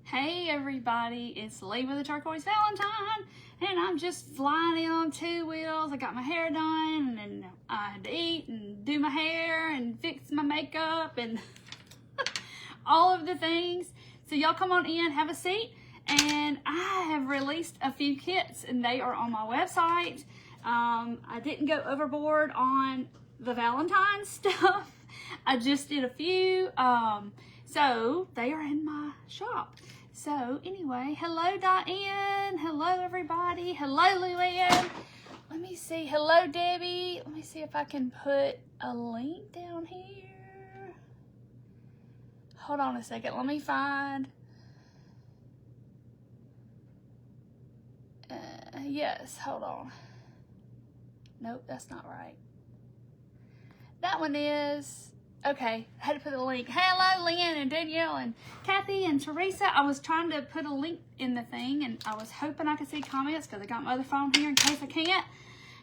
Hey everybody, it's Lee with the Turquoise Valentine, and I'm just flying in on two wheels. I got my hair done, and I had to eat and do my hair and fix my makeup and all of the things. So y'all come on in, have a seat, and I have released a few kits, and they are on my website. I didn't go overboard on the Valentine stuff. I just did a few, so they are in my shop. So anyway, hello Diane, hello everybody, hello Luann. Let me see, hello Debbie. Let me see if I can put a link down here. Hold on a second, let me find. Yes, hold on. Nope, that's not right. That one is, okay, I had to put a link. Hello, Lynn and Danielle and Kathy and Teresa. I was trying to put a link in the thing, and I was hoping I could see comments because I got my other phone here in case I can't.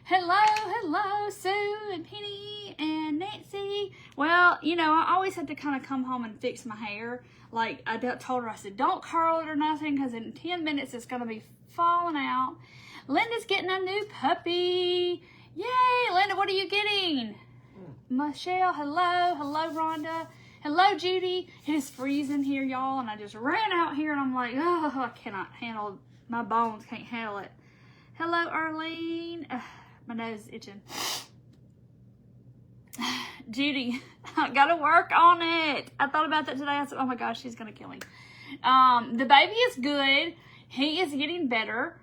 Hello, Sue and Penny and Nancy. Well, you know, I always had to kind of come home and fix my hair. Like, I told her, I said, don't curl it or nothing because in 10 minutes it's going to be falling out. Linda's getting a new puppy. Yay, Linda, what are you getting? Michelle, hello Rhonda, hello Judy. It is freezing here, y'all, and I just ran out here and I'm like, oh, I cannot handle, my bones can't handle it. Hello Arlene. My nose is itching. Judy, I gotta work on it. I thought about that today. I said, oh my gosh, she's gonna kill me. The baby is good. He is getting better.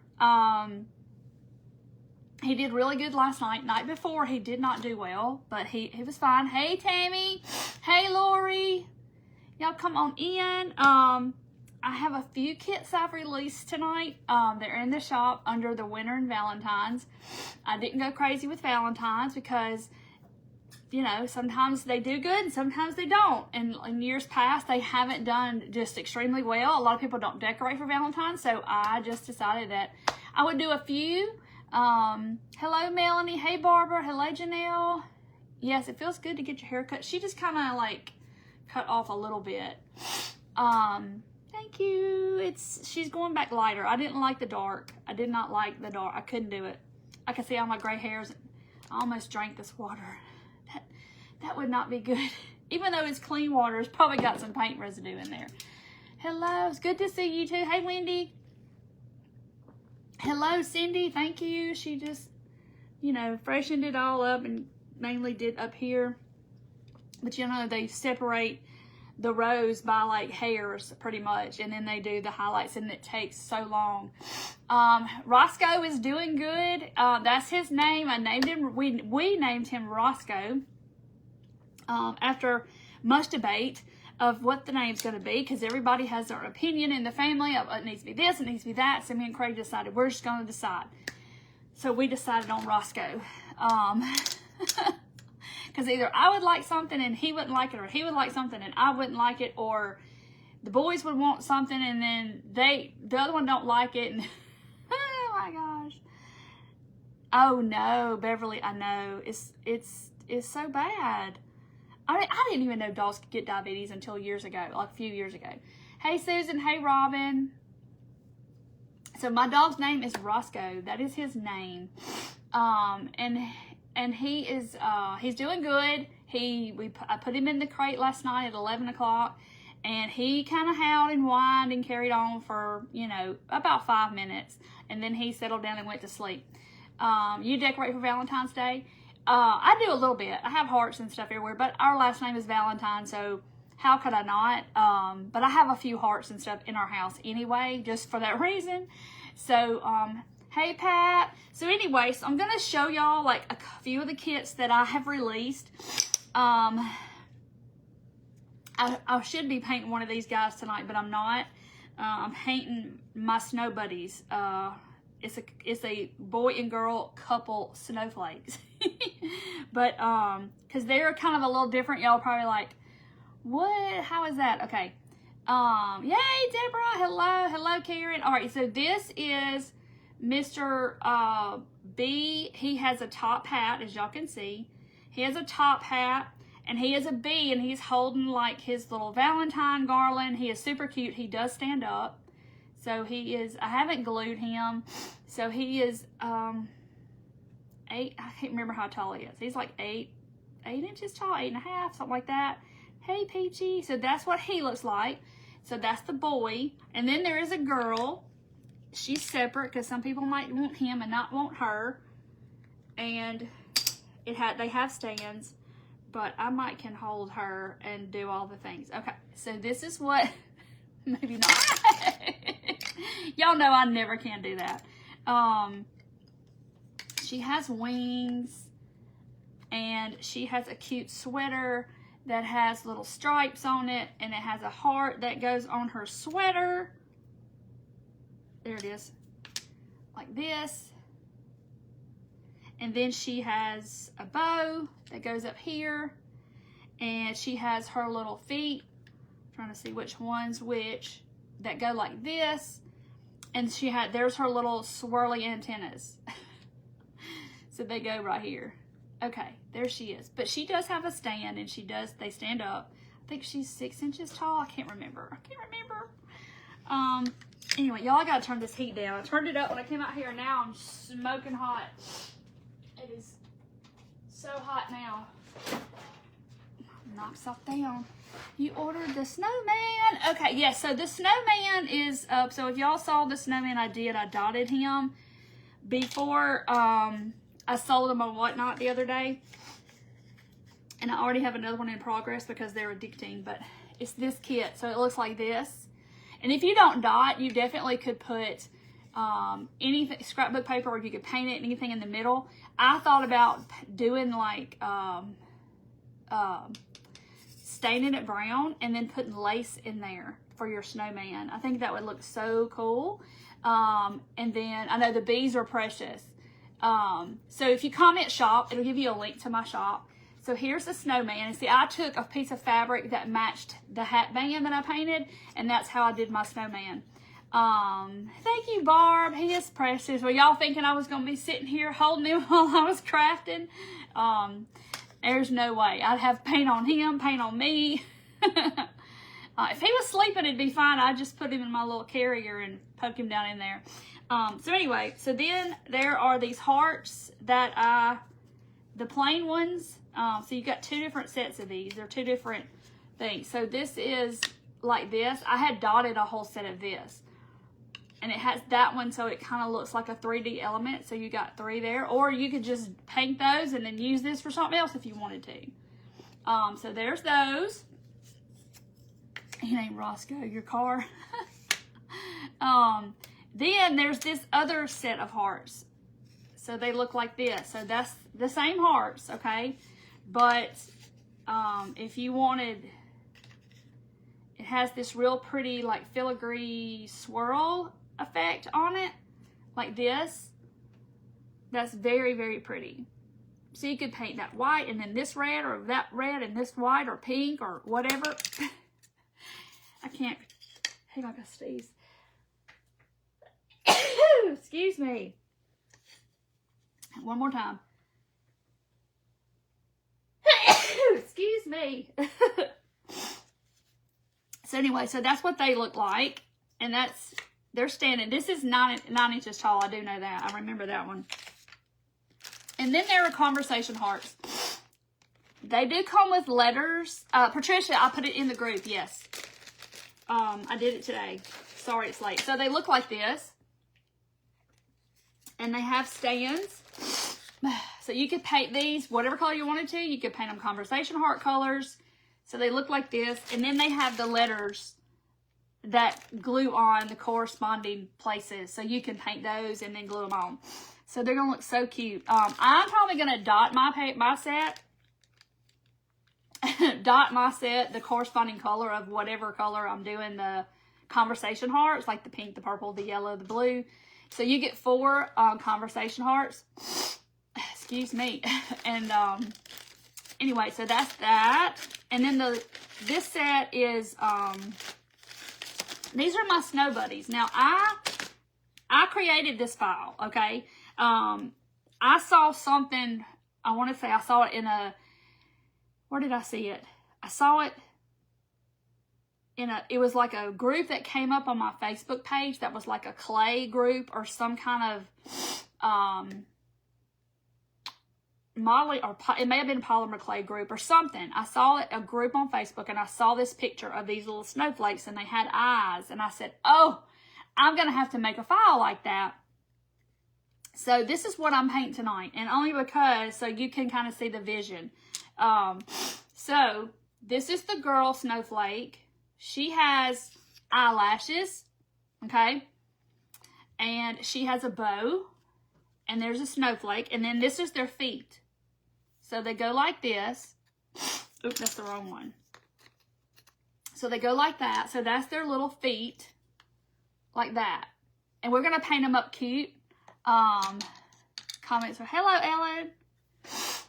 He did really good last night. Night before, he did not do well, but he was fine. Hey, Tammy. Hey, Lori. Y'all come on in. I have a few kits I've released tonight. They're in the shop under the Winter and Valentine's. I didn't go crazy with Valentine's because, you know, sometimes they do good and sometimes they don't. And in years past, they haven't done just extremely well. A lot of people don't decorate for Valentine's, so I just decided that I would do a few. Hello Melanie, hey Barbara, hello Janelle. Yes, it feels good to get your hair cut. She just kind of like cut off a little bit. Thank you. She's going back lighter. I didn't like the dark. I did not like the dark. I couldn't do it. I can see all my gray hairs. I almost drank this water. That would not be good. Even though it's clean water, it's probably got some paint residue in there. Hello, it's good to see you too. Hey Wendy. Hello, Cindy. Thank you. She just, you know, freshened it all up and mainly did up here. But, you know, they separate the rows by, like, hairs pretty much. And then they do the highlights, and it takes so long. Roscoe is doing good. That's his name. I named him. We named him Roscoe after much debate of what the name's going to be, because everybody has their opinion in the family of it needs to be this, it needs to be that. So me and Craig decided we're just going to decide. So we decided on Roscoe. Because either I would like something and he wouldn't like it, or he would like something and I wouldn't like it, or the boys would want something and then the other one don't like it. And oh my gosh. Oh no, Beverly, I know. It's so bad. I didn't even know dogs could get diabetes until years ago, like a few years ago. Hey, Susan. Hey, Robin. So my dog's name is Roscoe. That is his name. And he is, he's doing good. I put him in the crate last night at 11 o'clock, and he kind of howled and whined and carried on for, you know, about 5 minutes. And then he settled down and went to sleep. You decorate for Valentine's Day? I do a little bit. I have hearts and stuff everywhere, but our last name is Valentine, so how could I not? But I have a few hearts and stuff in our house anyway, just for that reason. So, hey Pat. So anyway, so I'm going to show y'all like a few of the kits that I have released. I should be painting one of these guys tonight, but I'm not. I'm painting my snow buddies. It's a boy and girl couple snowflakes. But because they're kind of a little different, y'all probably like, what? How is that? Okay. Yay, Deborah. Hello, Karen. All right, so this is Mr. B. He has a top hat, as y'all can see. He has a top hat, And he is a bee, and he's holding like his little Valentine garland. He is super cute. He does stand up. So he is, I haven't glued him. So he is 8, I can't remember how tall he is. He's like 8 inches tall, 8.5, something like that. Hey, Peachy. So that's what he looks like. So that's the boy. And then there is a girl. She's separate because some people might want him and not want her. And they have stands, but I can hold her and do all the things. Okay, so this is what, maybe not. Y'all know I never can do that. She has wings, and she has a cute sweater that has little stripes on it, and it has a heart that goes on her sweater. There it is, like this. And then she has a bow that goes up here, and she has her little feet, I'm trying to see which one's which, that go like this. And there's her little swirly antennas. So they go right here. Okay, there she is. But she does have a stand, and they stand up. I think she's 6 inches tall. I can't remember. Anyway, y'all, I gotta turn this heat down. I turned it up when I came out here, and now I'm smoking hot. It is so hot now. Knock stuff down. You ordered the snowman. Okay, yes, so the snowman is up. So if y'all saw the snowman I dotted him before I sold them on Whatnot the other day. And I already have another one in progress because they're addicting, but it's this kit. So it looks like this. And if you don't dot, you definitely could put anything, scrapbook paper, or you could paint it, anything in the middle. I thought about doing like staining it brown and then putting lace in there for your snowman. I think that would look so cool. And then I know the bees are precious. So if you comment shop, it'll give you a link to my shop. So here's the snowman. And see, I took a piece of fabric that matched the hat band that I painted, and that's how I did my snowman. Thank you, Barb. He is precious. Were y'all thinking I was going to be sitting here holding him while I was crafting? There's no way. I'd have paint on him, paint on me. If he was sleeping, it'd be fine. I'd just put him in my little carrier and poke him down in there. So anyway, so then there are these hearts that the plain ones. So you got 2 different sets of these. They're 2 different things. So this is like this. I had dotted a whole set of this. And it has that one, so it kind of looks like a 3D element. So you got 3 there. Or you could just paint those and then use this for something else if you wanted to. So there's those. It ain't Roscoe, your car. Then there's this other set of hearts. So they look like this. So that's the same hearts, okay? But if you wanted, it has this real pretty like filigree swirl effect on it, like this. That's very, very pretty. So you could paint that white and then this red, or that red and this white, or pink, or whatever. I can't, hang on, I sneeze. Excuse me. One more time. Excuse me. So anyway, so that's what they look like. And they're standing. This is 9 inches tall. I do know that. I remember that one. And then there are conversation hearts. They do come with letters. Patricia, I put it in the group. Yes. I did it today. Sorry it's late. So they look like this. And they have stands. So you could paint these whatever color you wanted to. You could paint them conversation heart colors. So they look like this. And then they have the letters that glue on the corresponding places. So you can paint those and then glue them on. So they're going to look so cute. I'm probably going to dot my set. Dot my set the corresponding color of whatever color I'm doing the conversation hearts. Like the pink, the purple, the yellow, the blue. So you get 4 conversation hearts. Excuse me. And anyway, so that's that. And then this set is these are my snow buddies. Now I created this file, okay? I saw something, I want to say I saw it in where did I see it? I saw it it was like a group that came up on my Facebook page that was like a clay group or some kind of it may have been a polymer clay group or something. I saw it, a group on Facebook, and I saw this picture of these little snowflakes and they had eyes, and I said, oh, I'm gonna have to make a file like that. So this is what I'm painting tonight, and only because so you can kind of see the vision. So this is the girl snowflake. She has eyelashes, okay? And she has a bow, and there's a snowflake, and then this is their feet. So they go like this. Oops, that's the wrong one. So they go like that. So that's their little feet, like that. And we're going to paint them up cute. Comments are, hello, Ellen.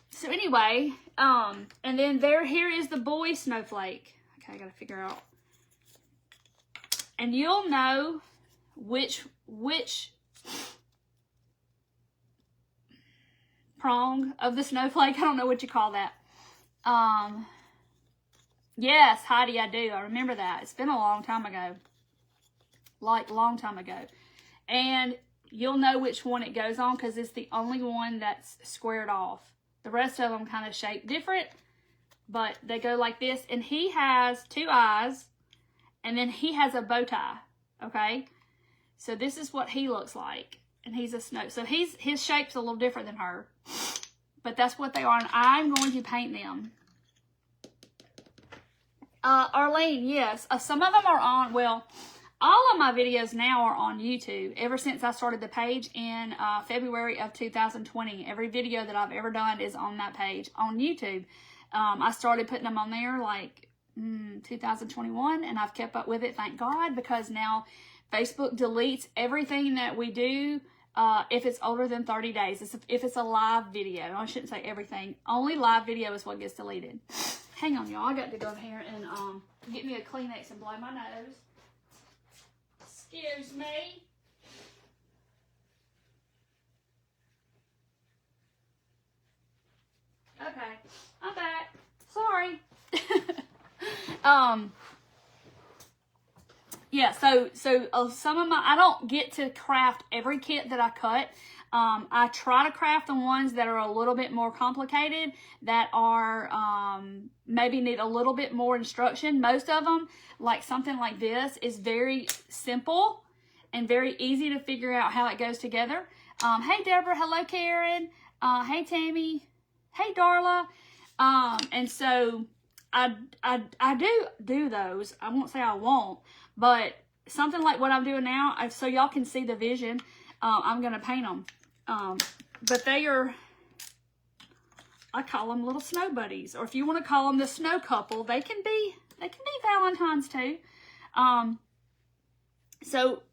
So anyway, and then here is the boy snowflake. Okay, I got to figure out. And you'll know which prong of the snowflake. I don't know what you call that. Yes, Heidi, I do. I remember that. It's been a long time ago. Like, long time ago. And you'll know which one it goes on because it's the only one that's squared off. The rest of them kind of shape different, but they go like this. And he has 2 eyes, and then he has a bow tie, okay? So this is what he looks like, and he's a snow. So his shape's a little different than her, but that's what they are, and I'm going to paint them. Arlene, yes. Some of them are on, well, all of my videos now are on YouTube. Ever since I started the page in February of 2020, every video that I've ever done is on that page on YouTube. I started putting them on there like 2021, and I've kept up with it, thank God, because now Facebook deletes everything that we do if it's older than 30 days. If it's a live video. I shouldn't say everything. Only live video is what gets deleted. Hang on, y'all. I got to go over here and get me a Kleenex and blow my nose. Excuse me. Okay, I'm back. Sorry. Yeah, so some of I don't get to craft every kit that I cut. I try to craft the ones that are a little bit more complicated, that are maybe need a little bit more instruction. Most of them, like something like this, is very simple and very easy to figure out how it goes together. Hey Deborah, hello Karen, hey Tammy, hey Darla. And so I do those. I won't say I won't, but something like what I'm doing now, so y'all can see the vision, I'm going to paint them. But they are, I call them little snow buddies, or if you want to call them the snow couple, they can be Valentine's too. So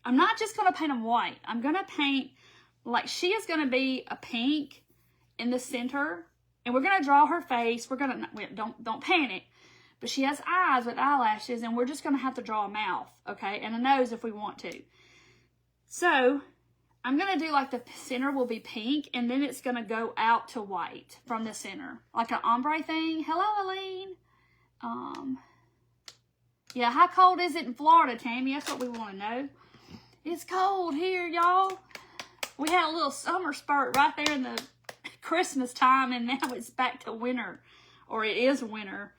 I'm not just going to paint them white. I'm going to paint, like, she is going to be a pink in the center, and we're going to draw her face. We're going to, don't panic, but she has eyes with eyelashes, and we're just going to have to draw a mouth, okay, and a nose if we want to. So I'm going to do, like, the center will be pink, and then it's going to go out to white from the center, like an ombre thing. Hello, Aline. Yeah, how cold is it in Florida, Tammy? That's what we want to know. It's cold here, y'all. We had a little summer spurt right there in the Christmas time, and now it's back to winter, or it is winter.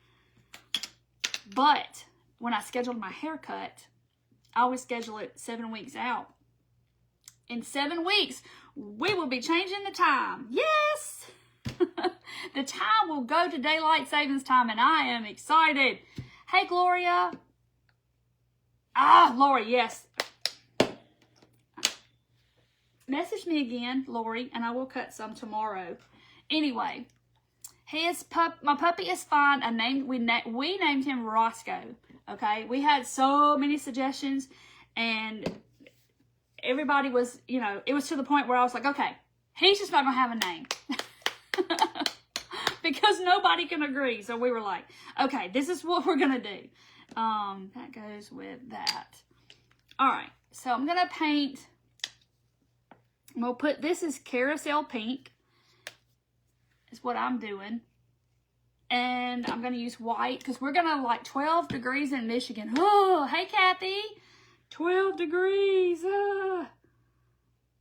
But when I scheduled my haircut, I always schedule it 7 weeks out. In 7 weeks, we will be changing the time. Yes! The time will go to daylight savings time, and I am excited. Hey, Gloria. Lori, yes. Message me again, Lori, and I will cut some tomorrow. Anyway, my puppy is fine. We named him Roscoe. Okay, we had so many suggestions, and everybody was, it was to the point where I was like, okay, he's just not gonna have a name because nobody can agree. So we were like, okay, this is what we're gonna do. That goes with that. All right, so I'm gonna paint. We'll put, this is Carousel Pink, is what I'm doing. And I'm going to use white because we're going to like 12 degrees in Michigan. Oh, hey, Kathy. 12 degrees.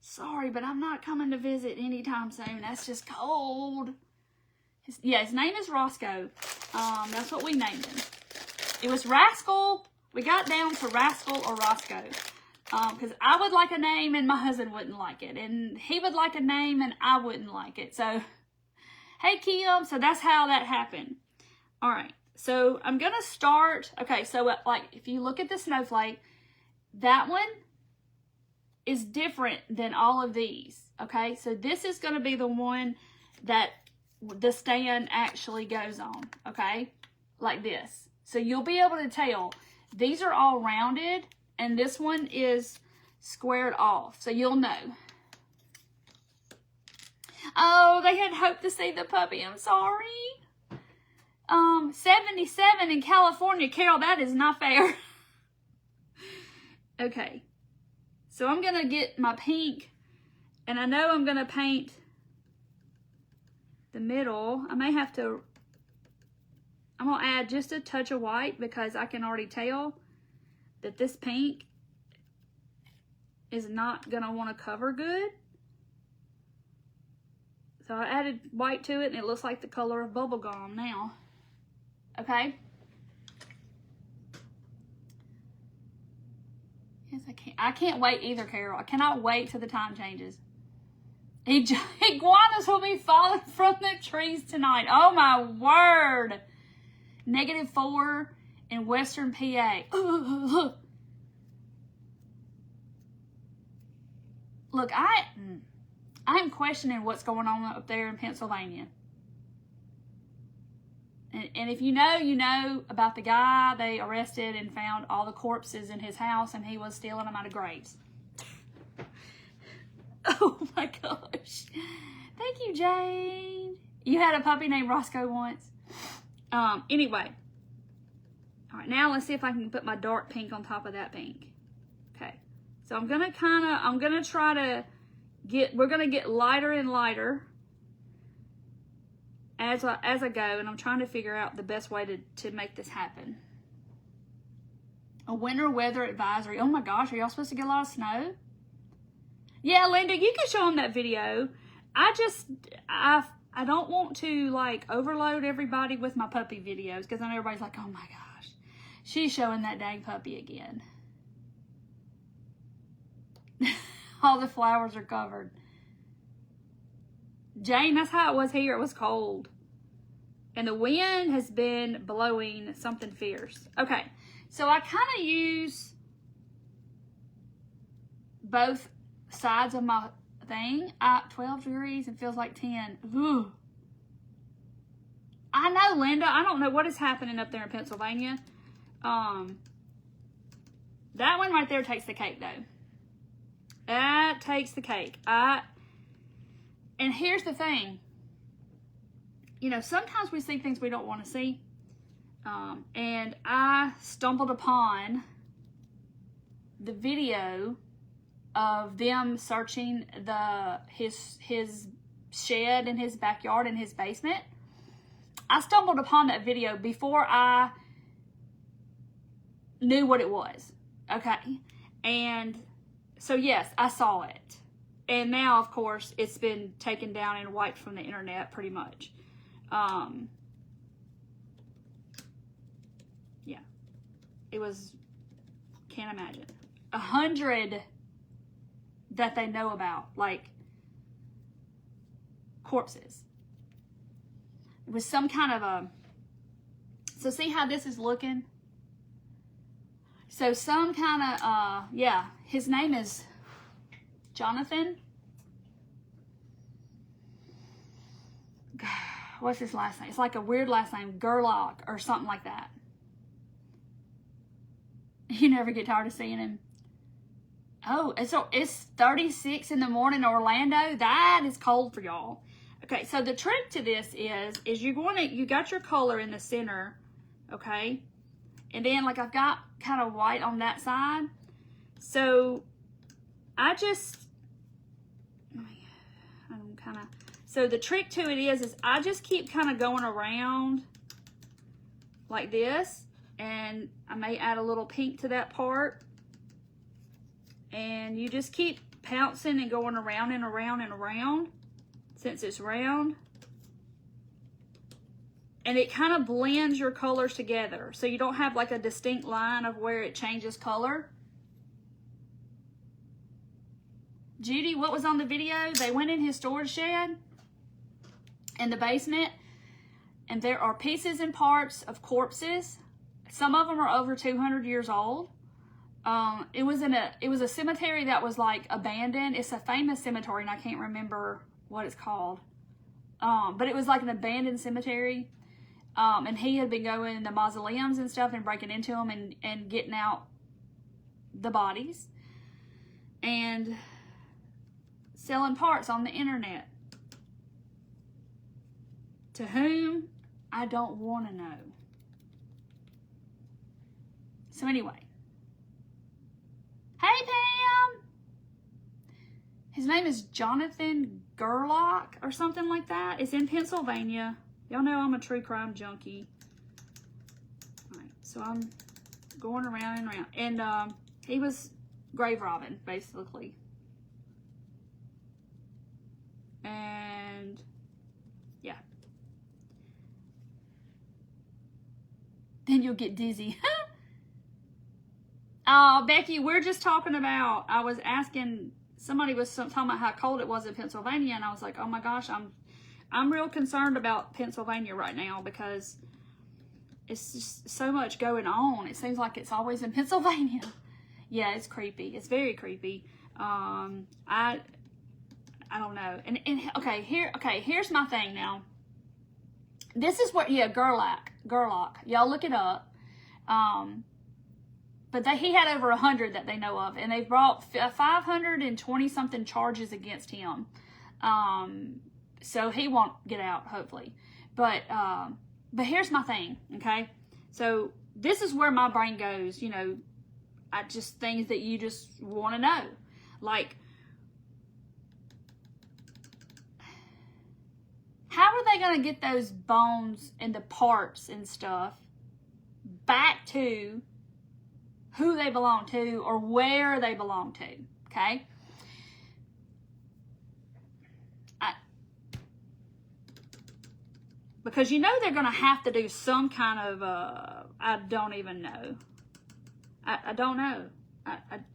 Sorry, but I'm not coming to visit anytime soon. That's just cold. His name is Roscoe. That's what we named him. It was Rascal. We got down to Rascal or Roscoe. Because I would like a name and my husband wouldn't like it. And he would like a name and I wouldn't like it. So, hey, Kim. So that's how that happened. All right. So I'm going to start. Okay. So like if you look at the snowflake, that one is different than all of these. Okay. So this is going to be the one that the stand actually goes on. Okay. Like this. So you'll be able to tell these are all rounded. And this one is squared off. So you'll know. Oh, they had hoped to see the puppy. I'm sorry. 77 in California. Carol, that is not fair. Okay. So I'm going to get my pink. And I know I'm going to paint the middle. I may have to... I'm going to add just a touch of white because I can already tell that this pink is not going to want to cover good. So I added white to it and it looks like the color of bubble gum now. Okay. Yes, I can't wait either, Carol. I cannot wait till the time changes. Iguanas will be falling from the trees tonight. Oh my word. -4 in Western PA. Look, I'm questioning what's going on up there in Pennsylvania. And if you know, you know about the guy they arrested and found all the corpses in his house and he was stealing them out of graves. Oh my gosh. Thank you, Jane. You had a puppy named Roscoe once. Anyway. All right, now let's see if I can put my dark pink on top of that pink. Okay. So I'm going to try to we're going to get lighter and lighter as I go. And I'm trying to figure out the best way to make this happen. A winter weather advisory. Oh my gosh, are y'all supposed to get a lot of snow? Yeah, Linda, you can show them that video. I don't want to like overload everybody with my puppy videos because then everybody's like, oh my gosh, she's showing that dang puppy again. All the flowers are covered. Jane, that's how it was here. It was cold. And the wind has been blowing something fierce. Okay, so I kind of use both sides of my thing. 12 degrees and feels like 10. Ooh. I know, Linda. I don't know what is happening up there in Pennsylvania. That one right there takes the cake, though. That takes the cake. And here's the thing. You know, sometimes we see things we don't want to see. And I stumbled upon the video of them searching his shed in his backyard in his basement. I stumbled upon that video before I knew what it was. Okay. And so yes, I saw it. And now, of course, it's been taken down and wiped from the internet pretty much. Yeah. It was, can't imagine. 100 that they know about, like corpses. It was some kind of a, so see how this is looking? So some kind of, yeah, his name is Jonathan. What's his last name? It's like a weird last name, Gerlach or something like that. You never get tired of seeing him. Oh, so it's 36 in the morning in Orlando. That is cold for y'all. Okay, so the trick to this is you got your color in the center, okay? And then like I've got kind of white on that side. So so the trick to it is I just keep kind of going around like this, and I may add a little pink to that part. And you just keep pouncing and going around and around and around since it's round. And it kind of blends your colors together, so you don't have like a distinct line of where it changes color. Judy, what was on the video? They went in his storage shed in the basement, and there are pieces and parts of corpses. Some of them are over 200 years old. It was a cemetery that was like abandoned. It's a famous cemetery, and I can't remember what it's called. But it was like an abandoned cemetery. And he had been going in the mausoleums and stuff and breaking into them and getting out the bodies and selling parts on the internet. To whom, I don't want to know. So anyway. Hey, Pam! His name is Jonathan Gerlach or something like that. It's in Pennsylvania. Y'all know I'm a true crime junkie. All right, so I'm going around and around. And he was grave robbing, basically. And, yeah. Then you'll get dizzy. Oh, Becky, we're just talking about, I was asking, somebody was talking about how cold it was in Pennsylvania, and I was like, oh my gosh, I'm real concerned about Pennsylvania right now because it's just so much going on. It seems like it's always in Pennsylvania. Yeah, it's creepy. It's very creepy. I don't know. And here's my thing now. This is what, yeah, Gerlach. Y'all look it up. But he had over 100 that they know of, and they brought 520 something charges against him. So he won't get out, hopefully. But here's my thing, okay? So this is where my brain goes, you know, just things that you just want to know. Like, how are they going to get those bones and the parts and stuff back to who they belong to or where they belong to, okay? Because you know they're going to have to do some kind of, I don't even know. I don't know.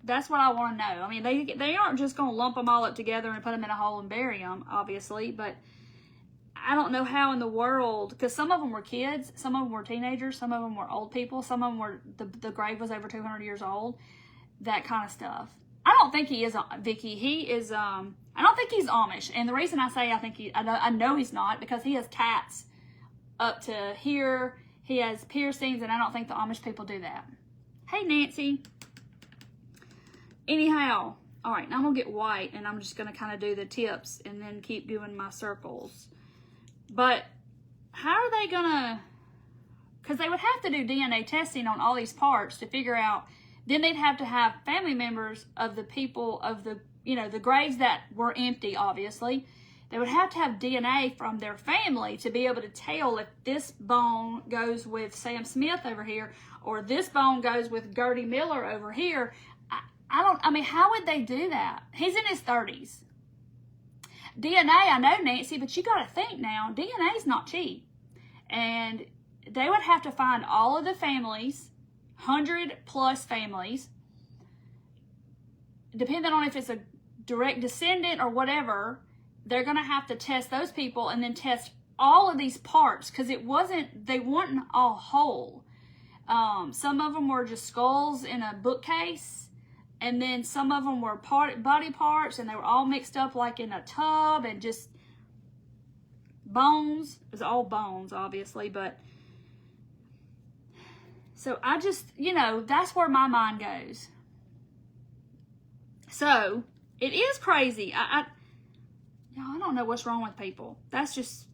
That's what I want to know. I mean, they aren't just going to lump them all up together and put them in a hole and bury them, obviously, but I don't know how in the world, because some of them were kids, some of them were teenagers, some of them were old people, some of them were, the grave was over 200 years old, that kind of stuff. I don't think he is, Vicky, he is, I don't think he's Amish, and the reason I say I know he's not, because he has cats up to here, he has piercings, and I don't think the Amish people do that. Hey, Nancy. Anyhow, all right, now I'm going to get white, and I'm just going to kind of do the tips, and then keep doing my circles. But how are they gonna, because they would have to do DNA testing on all these parts to figure out, then they'd have to have family members of the people of the, you know, the graves that were empty, obviously. They would have to have DNA from their family to be able to tell if this bone goes with Sam Smith over here, or this bone goes with Gertie Miller over here. I mean, how would they do that? He's in his 30s. DNA, I know, Nancy, but you got to think now, DNA is not cheap. And they would have to find all of the families, 100 plus families, depending on if it's a direct descendant or whatever. They're going to have to test those people and then test all of these parts, because they weren't all whole. Some of them were just skulls in a bookcase. And then some of them were body parts, and they were all mixed up like in a tub, and just bones. It was all bones, obviously, but so I just, you know, that's where my mind goes. So it is crazy. I don't know what's wrong with people. That's just,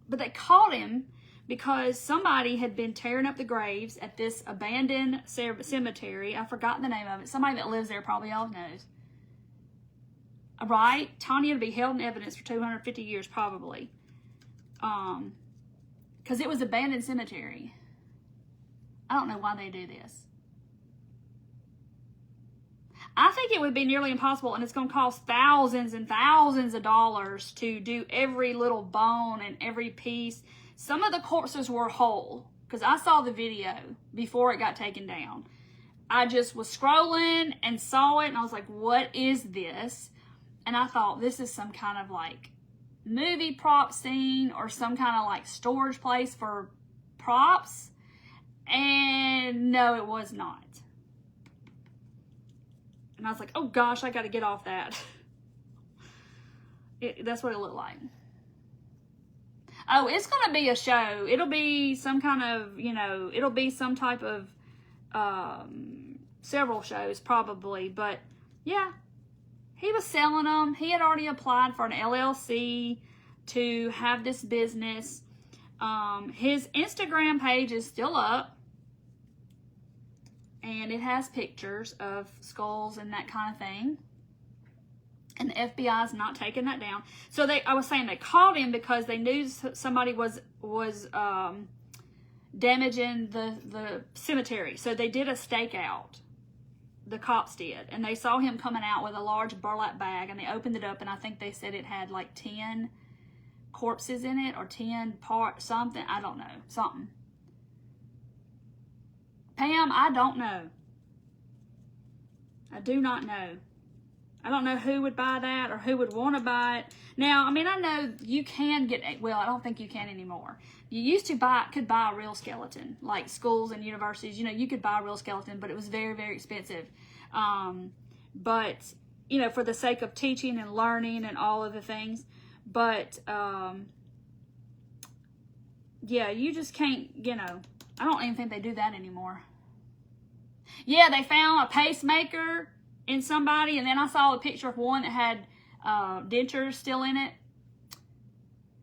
but they caught him because somebody had been tearing up the graves at this abandoned cemetery. I've forgotten the name of it. Somebody that lives there probably all knows. Right? Tanya to be held in evidence for 250 years, probably. because it was abandoned cemetery. I don't know why they do this. I think it would be nearly impossible, and it's going to cost thousands and thousands of dollars to do every little bone and every piece. Some of the corpses were whole, because I saw the video before it got taken down. I just was scrolling and saw it, and I was like, what is this? And I thought, this is some kind of like movie prop scene or some kind of like storage place for props. And no, it was not. And I was like, oh gosh, I got to get off that. That's what it looked like. Oh, it's going to be a show. It'll be some kind of, you know, it'll be some type of several shows probably. But yeah, he was selling them. He had already applied for an LLC to have this business. His Instagram page is still up. And it has pictures of skulls and that kind of thing. And the FBI is not taking that down. So I was saying they called him because they knew somebody was damaging the cemetery. So they did a stakeout. The cops did. And they saw him coming out with a large burlap bag. And they opened it up. And I think they said it had like 10 corpses in it. Or 10 parts, something. I don't know. Something. Pam, I don't know. I do not know. I don't know who would buy that or who would want to buy it. Now, I mean, I know you can get, well, I don't think you can anymore. You used to could buy a real skeleton, like schools and universities. You know, you could buy a real skeleton, but it was very, very expensive. But, you know, for the sake of teaching and learning and all of the things. But, yeah, you just can't, you know, I don't even think they do that anymore. Yeah, they found a pacemaker in somebody, and then I saw a picture of one that had dentures still in it.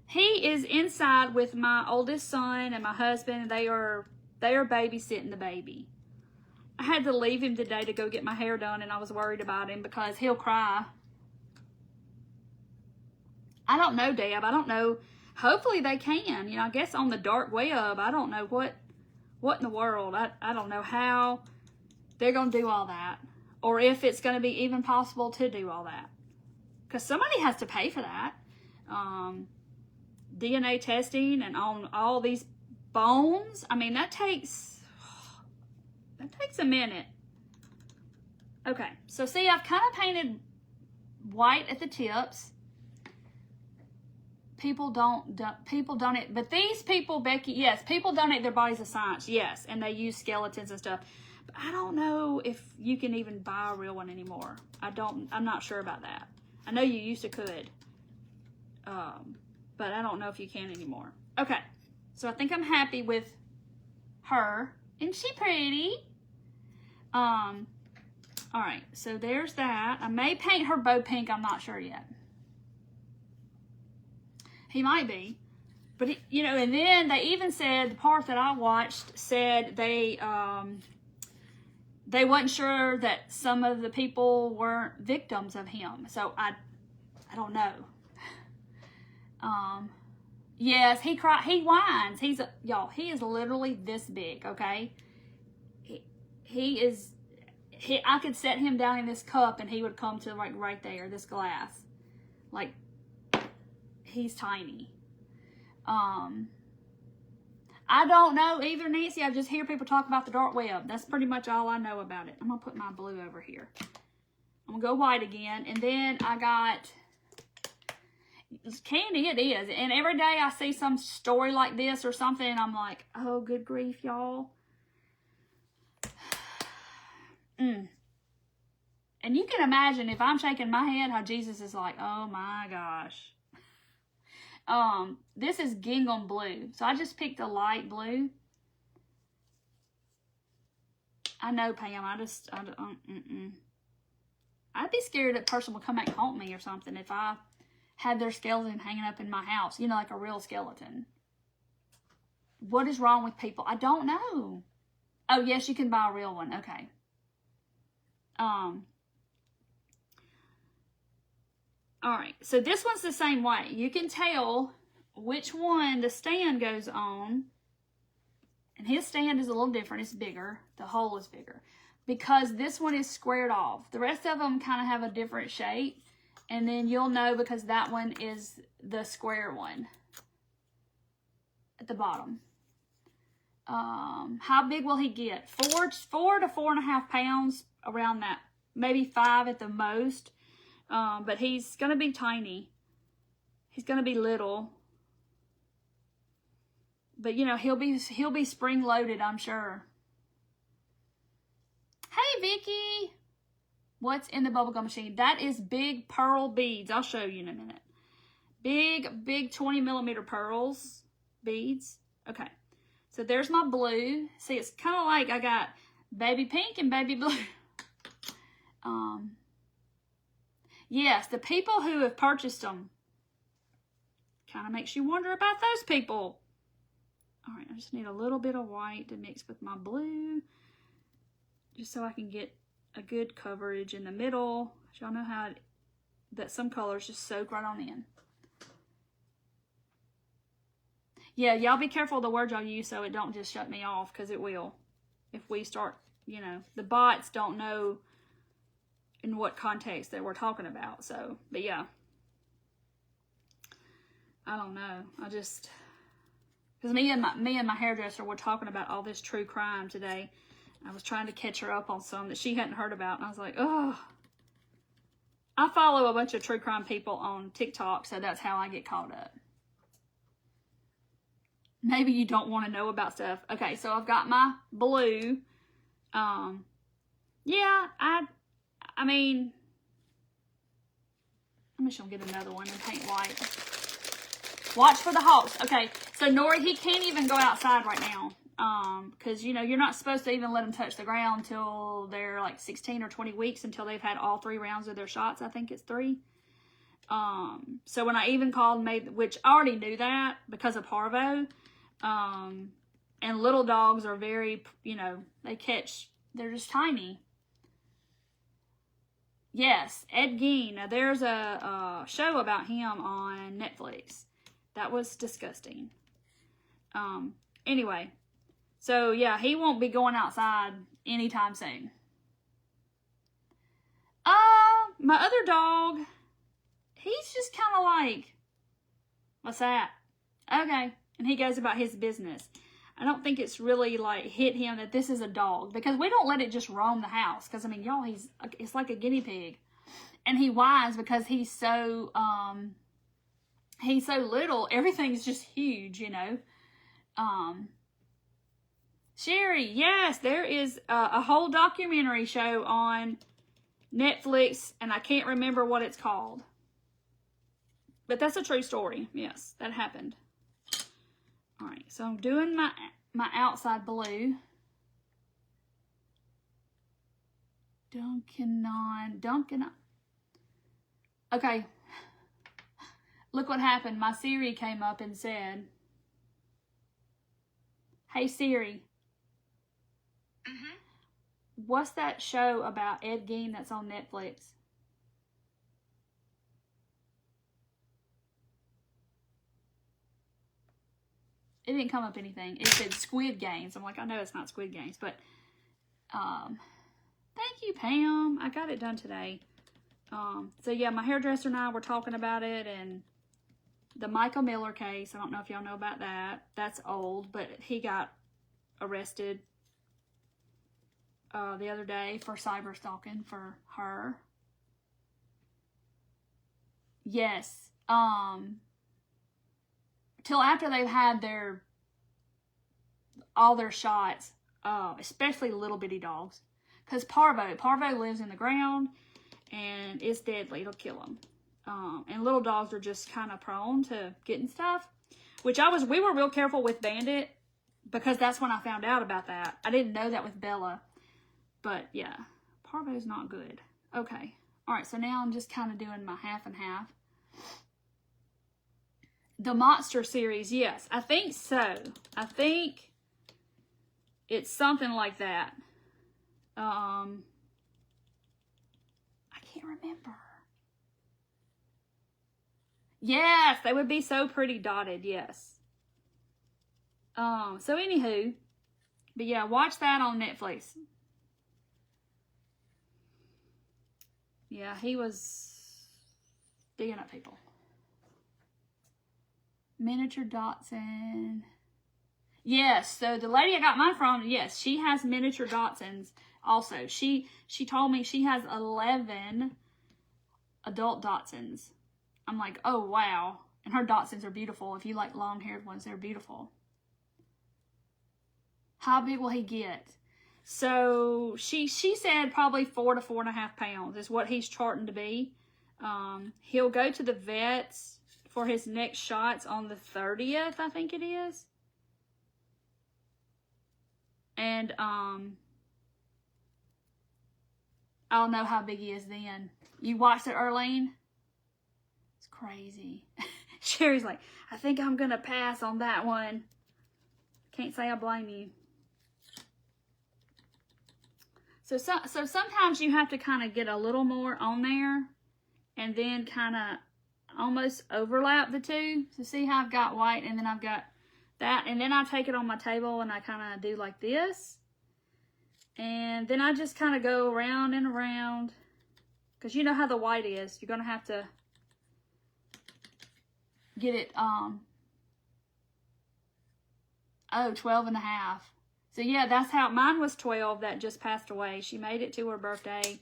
He is inside with my oldest son and my husband. They are babysitting the baby. I had to leave him today to go get my hair done, and I was worried about him because he'll cry. I don't know, Deb. I don't know. Hopefully they can. You know, I guess on the dark web, I don't know what in the world. I don't know how they're going to do all that. Or if it's going to be even possible to do all that. Because somebody has to pay for that. DNA testing and on all these bones. I mean, that takes a minute. Okay, so see, I've kind of painted white at the tips. People donate, but these people, Becky, yes, people donate their bodies to science, yes, and they use skeletons and stuff. But I don't know if you can even buy a real one anymore. I'm not sure about that. I know you used to could, but I don't know if you can anymore. Okay, so I think I'm happy with her. Isn't she pretty? All right, so there's that. I may paint her bow pink. I'm not sure yet. He might be. But, you know, and then they even said, the part that I watched said they wasn't sure that some of the people weren't victims of him. So I don't know. Yes, he whines. Y'all, he is literally this big, okay? I could set him down in this cup and he would come to like right there, this glass. Like, he's tiny. I don't know either, Nancy. I just hear people talk about the dark web. That's pretty much all I know about it. I'm going to put my blue over here. I'm going to go white again. And then I got candy. It is. And every day I see some story like this or something, and I'm like, oh, good grief, y'all. And you can imagine if I'm shaking my head how Jesus is like, oh my gosh. This is gingham blue. So I just picked a light blue. I know, Pam. I'd be scared that person would come back and haunt me or something if I had their skeleton hanging up in my house. You know, like a real skeleton. What is wrong with people? I don't know. Oh, yes, you can buy a real one. Okay. All right, so this one's the same way. You can tell which one the stand goes on. And his stand is a little different. It's bigger. The hole is bigger. Because this one is squared off. The rest of them kind of have a different shape. And then you'll know because that one is the square one. At the bottom. How big will he get? 4 to 4.5 pounds. Around that. Maybe 5 at the most. But he's going to be tiny. He's going to be little. But, you know, he'll be spring-loaded, I'm sure. Hey, Vicky. What's in the bubblegum machine? That is big pearl beads. I'll show you in a minute. Big 20 millimeter pearls. Beads. Okay. So there's my blue. See, it's kind of like I got baby pink and baby blue. Yes, the people who have purchased them. Kind of makes you wonder about those people. All right, I just need a little bit of white to mix with my blue. Just so I can get a good coverage in the middle. Y'all know how that some colors just soak right on in. Yeah, y'all be careful of the words y'all use so it don't just shut me off, because it will. If we start, you know, the bots don't know in what context that we're talking about. So, but yeah. I don't know. I just... Because me and my hairdresser were talking about all this true crime today. I was trying to catch her up on some that she hadn't heard about. And I was like, oh. I follow a bunch of true crime people on TikTok, so that's how I get caught up. Maybe you don't want to know about stuff. Okay, so I've got my blue. Yeah, I mean, I'm just going to get another one and paint white. Watch for the hawks. Okay, so Nori, he can't even go outside right now. Because, you know, you're not supposed to even let them touch the ground until they're like 16 or 20 weeks, until they've had all 3 rounds of their shots. I think it's 3. So when I even called, which I already knew that because of parvo. And little dogs are very, you know, they're just tiny. Yes, Ed Gein. Now, there's a show about him on Netflix. That was disgusting. Anyway, so yeah, he won't be going outside anytime soon. My other dog, he's just kind of like, what's that? Okay. And he goes about his business. I don't think it's really like hit him that this is a dog, because we don't let it just roam the house. Because I mean, y'all, it's like a guinea pig, and he whines because he's so little. Everything's just huge, you know. Sherry, yes, there is a whole documentary show on Netflix, and I can't remember what it's called, but that's a true story. Yes, that happened. All right, so I'm doing my outside blue. Duncan on. Okay. Look what happened. My Siri came up and said, hey Siri. What's that show about Ed Gein that's on Netflix? It didn't come up anything. It said Squid Games. I'm like, I know it's not Squid Games, but thank you, Pam. I got it done today. So yeah, my hairdresser and I were talking about it, and the Michael Miller case. I don't know if y'all know about that. That's old, but he got arrested the other day for cyber stalking for her. Yes. Till after they've had all their shots, especially little bitty dogs, because parvo lives in the ground, and it's deadly. It'll kill them. And little dogs are just kind of prone to getting stuff, which we were real careful with Bandit, because that's when I found out about that. I didn't know that with Bella, but yeah, parvo's not good. Okay, all right. So now I'm just kind of doing my half and half. The Monster series, yes, I think so. I think it's something like that. I can't remember. Yes, they would be so pretty dotted, yes. So anywho, but yeah, watch that on Netflix. Yeah, he was digging up people. Miniature Dachshund. Yes, so the lady I got mine from, yes, she has miniature Dachshunds also. She told me she has 11 adult Dachshunds. I'm like, oh, wow. And her Dachshunds are beautiful. If you like long-haired ones, they're beautiful. How big will he get? So she said probably 4 to 4.5 pounds is what he's charting to be. He'll go to the vets for his next shots on the 30th, I think it is. And I'll know how big he is then. You watched it, Earlene? It's crazy. Sherry's like, I think I'm going to pass on that one. Can't say I blame you. So sometimes you have to kind of get a little more on there and then kind of almost overlap the two. So see how I've got white and then I've got that. And then I take it on my table and I kind of do like this. And then I just kind of go around and around. Because you know how the white is. You're going to have to get it, 12.5. So yeah, that's how, mine was 12 that just passed away. She made it to her birthday.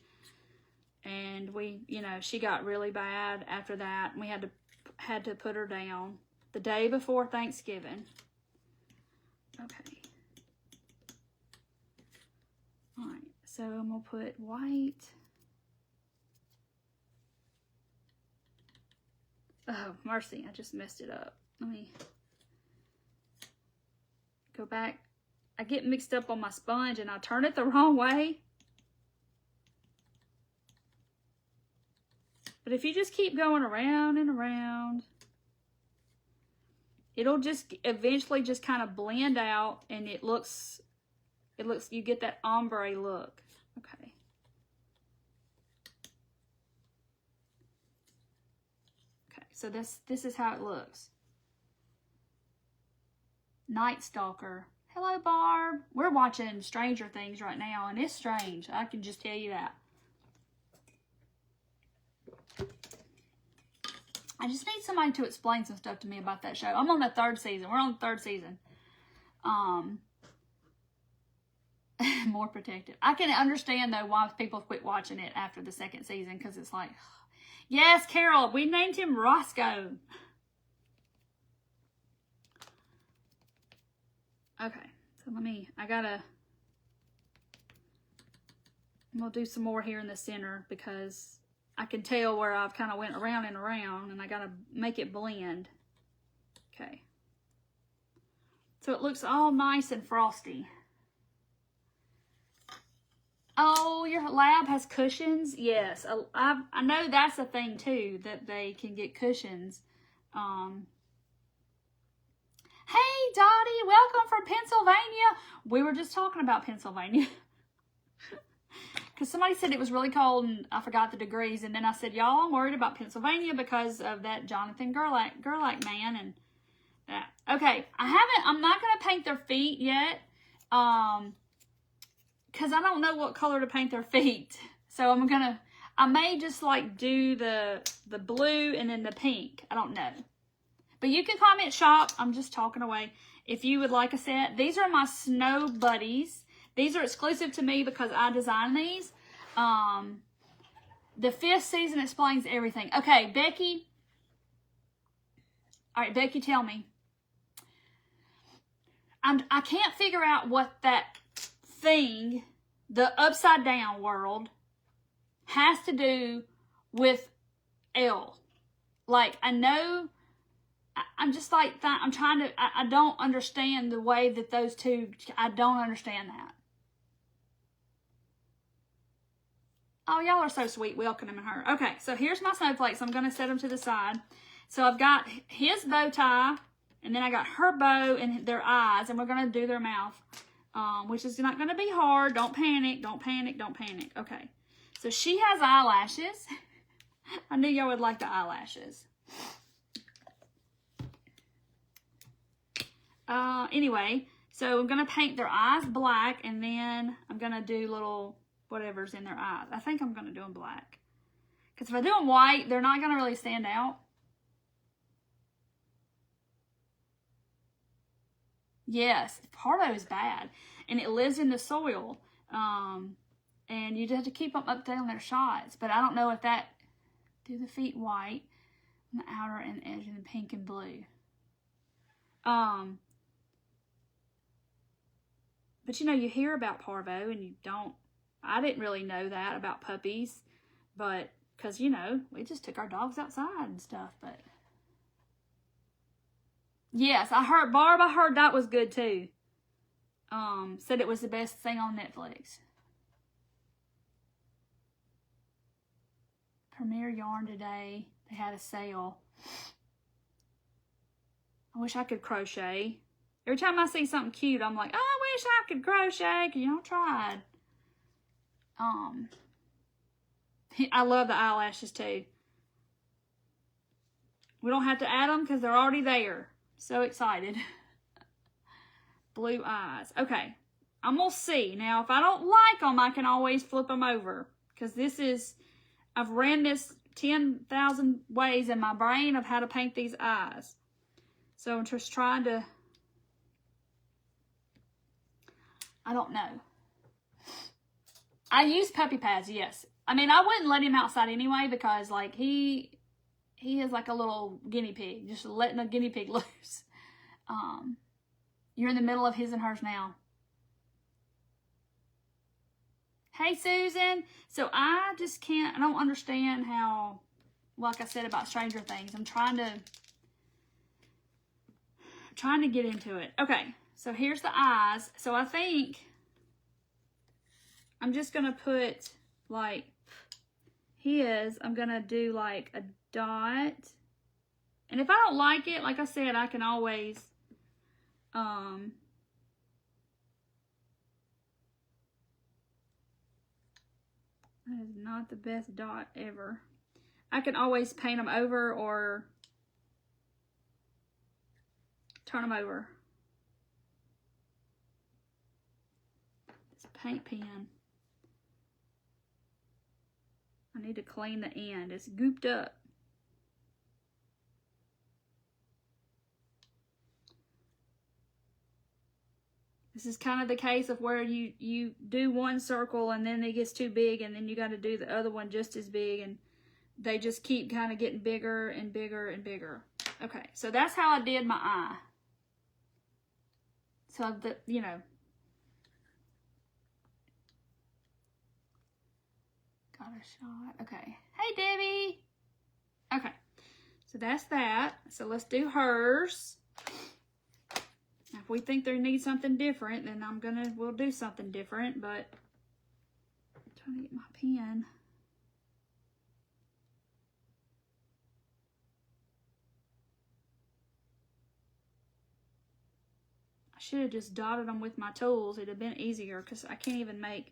And we, you know, she got really bad after that. And we had to put her down the day before Thanksgiving. Okay. All right, so I'm going to put white. Oh, mercy, I just messed it up. Let me go back. I get mixed up on my sponge and I turn it the wrong way. But if you just keep going around and around, it'll just eventually just kind of blend out and it looks, you get that ombre look. Okay. Okay, so this is how it looks. Night Stalker. Hello, Barb. We're watching Stranger Things right now, and it's strange. I can just tell you that. I just need somebody to explain some stuff to me about that show. I'm on the 3rd season. We're on the 3rd season. More protective. I can understand, though, why people quit watching it after the 2nd season, because it's like, yes, Carol, we named him Roscoe. Okay, so I'm gonna do some more here in the center because I can tell where I've kind of went around and around and I gotta make it blend. Okay. So it looks all nice and frosty. Oh, your lab has cushions? Yes, I know that's a thing too, that they can get cushions. Hey, Dottie, welcome from Pennsylvania. We were just talking about Pennsylvania. Because somebody said it was really cold and I forgot the degrees. And then I said, y'all, I'm worried about Pennsylvania because of that Jonathan Gerlach man and that. Okay, I'm not going to paint their feet yet. Because I don't know what color to paint their feet. So I may just like do the blue and then the pink. I don't know. But you can comment shop. I'm just talking away. If you would like a set. These are my Snow Buddies. These are exclusive to me because I designed these. The 5th season explains everything. Okay, Becky. All right, Becky, tell me. I can't figure out what that thing, the upside down world, has to do with Elle. Like, I know... I'm just like, I'm trying to, I don't understand the way that those two, I don't understand that. Oh, y'all are so sweet welcoming her. Okay, so here's my snowflakes. I'm going to set them to the side. So I've got his bow tie, and then I got her bow and their eyes, and we're going to do their mouth, which is not going to be hard. Don't panic, don't panic, don't panic. Okay, so she has eyelashes. I knew y'all would like the eyelashes. Anyway, so I'm going to paint their eyes black, and then I'm going to do little whatever's in their eyes. I think I'm going to do them black. Because if I do them white, they're not going to really stand out. Yes, Parvo is bad, and it lives in the soil, and you just have to keep them up to date on their shots. But I don't know if that, do the feet white, on the outer and edge in the pink and blue. But you know, you hear about Parvo, and you don't, I didn't really know that about puppies, but, because, you know, we just took our dogs outside and stuff, but... Yes, I heard, Barb, I heard that was good too. Said it was the best thing on Netflix. Premier Yarn today. They had a sale. I wish I could crochet. Every time I see something cute, I'm like, I wish I could crochet. You know, I tried. I love the eyelashes too. We don't have to add them because they're already there. So excited. Blue eyes. Okay. I'm going to see. Now, if I don't like them, I can always flip them over. Because this is, I've ran this 10,000 ways in my brain of how to paint these eyes. So I'm just trying to, I don't know. I use puppy pads, yes. I mean, I wouldn't let him outside anyway because, like, he is like a little guinea pig, just letting a guinea pig loose. You're in the middle of his and hers now. Hey, Susan. So I just can't, I don't understand how, like I said about Stranger Things, I'm trying to get into it. Okay, so here's the eyes. So I think I'm just going to put, like, I'm going to do like a dot, and if I don't like it, like I said, I can always that is not the best dot ever. I can always paint them over or turn them over. This paint pen, I need to clean the end. It's gooped up. This is kind of the case of where you do one circle and then it gets too big and then you got to do the other one just as big, and they just keep kind of getting bigger and bigger and bigger. Okay, so that's how I did my eye. So, you know. Got a shot. Okay. Hey, Debbie. Okay, so that's that. So let's do hers. If we think they need something different, then we'll do something different, but I'm trying to get my pen. I should have just dotted them with my tools. It'd have been easier because I can't even make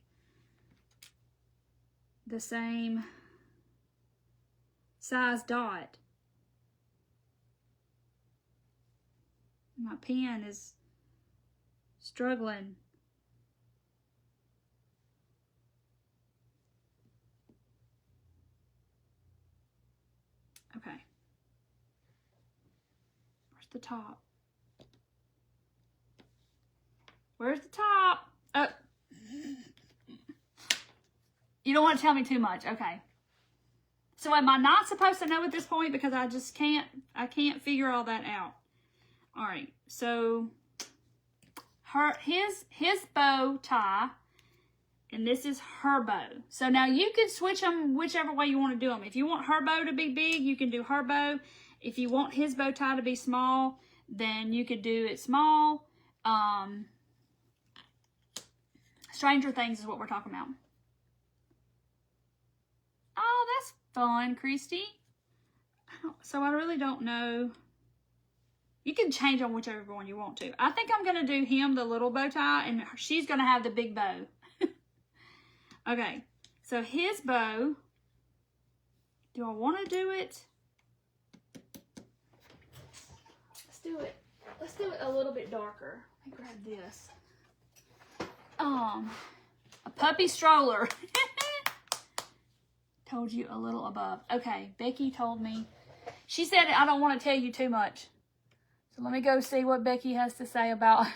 the same size dot. My pen is struggling. Okay. Where's the top? Where's the top? Oh. You don't want to tell me too much. Okay. So am I not supposed to know at this point? Because I just can't figure all that out. All right, so his bow tie, and this is her bow. So now you can switch them whichever way you want to do them. If you want her bow to be big, you can do her bow. If you want his bow tie to be small, then you could do it small. Stranger Things is what we're talking about. Oh, that's fun, Christy. So I really don't know. You can change on whichever one you want to. I think I'm going to do him the little bow tie, and she's going to have the big bow. Okay, so his bow, do I want to do it? Let's do it. let's do it a little bit darker. Let me grab this. A puppy stroller. Told you a little above. Okay, Becky told me. She said I don't want to tell you too much. So let me go see what Becky has to say about.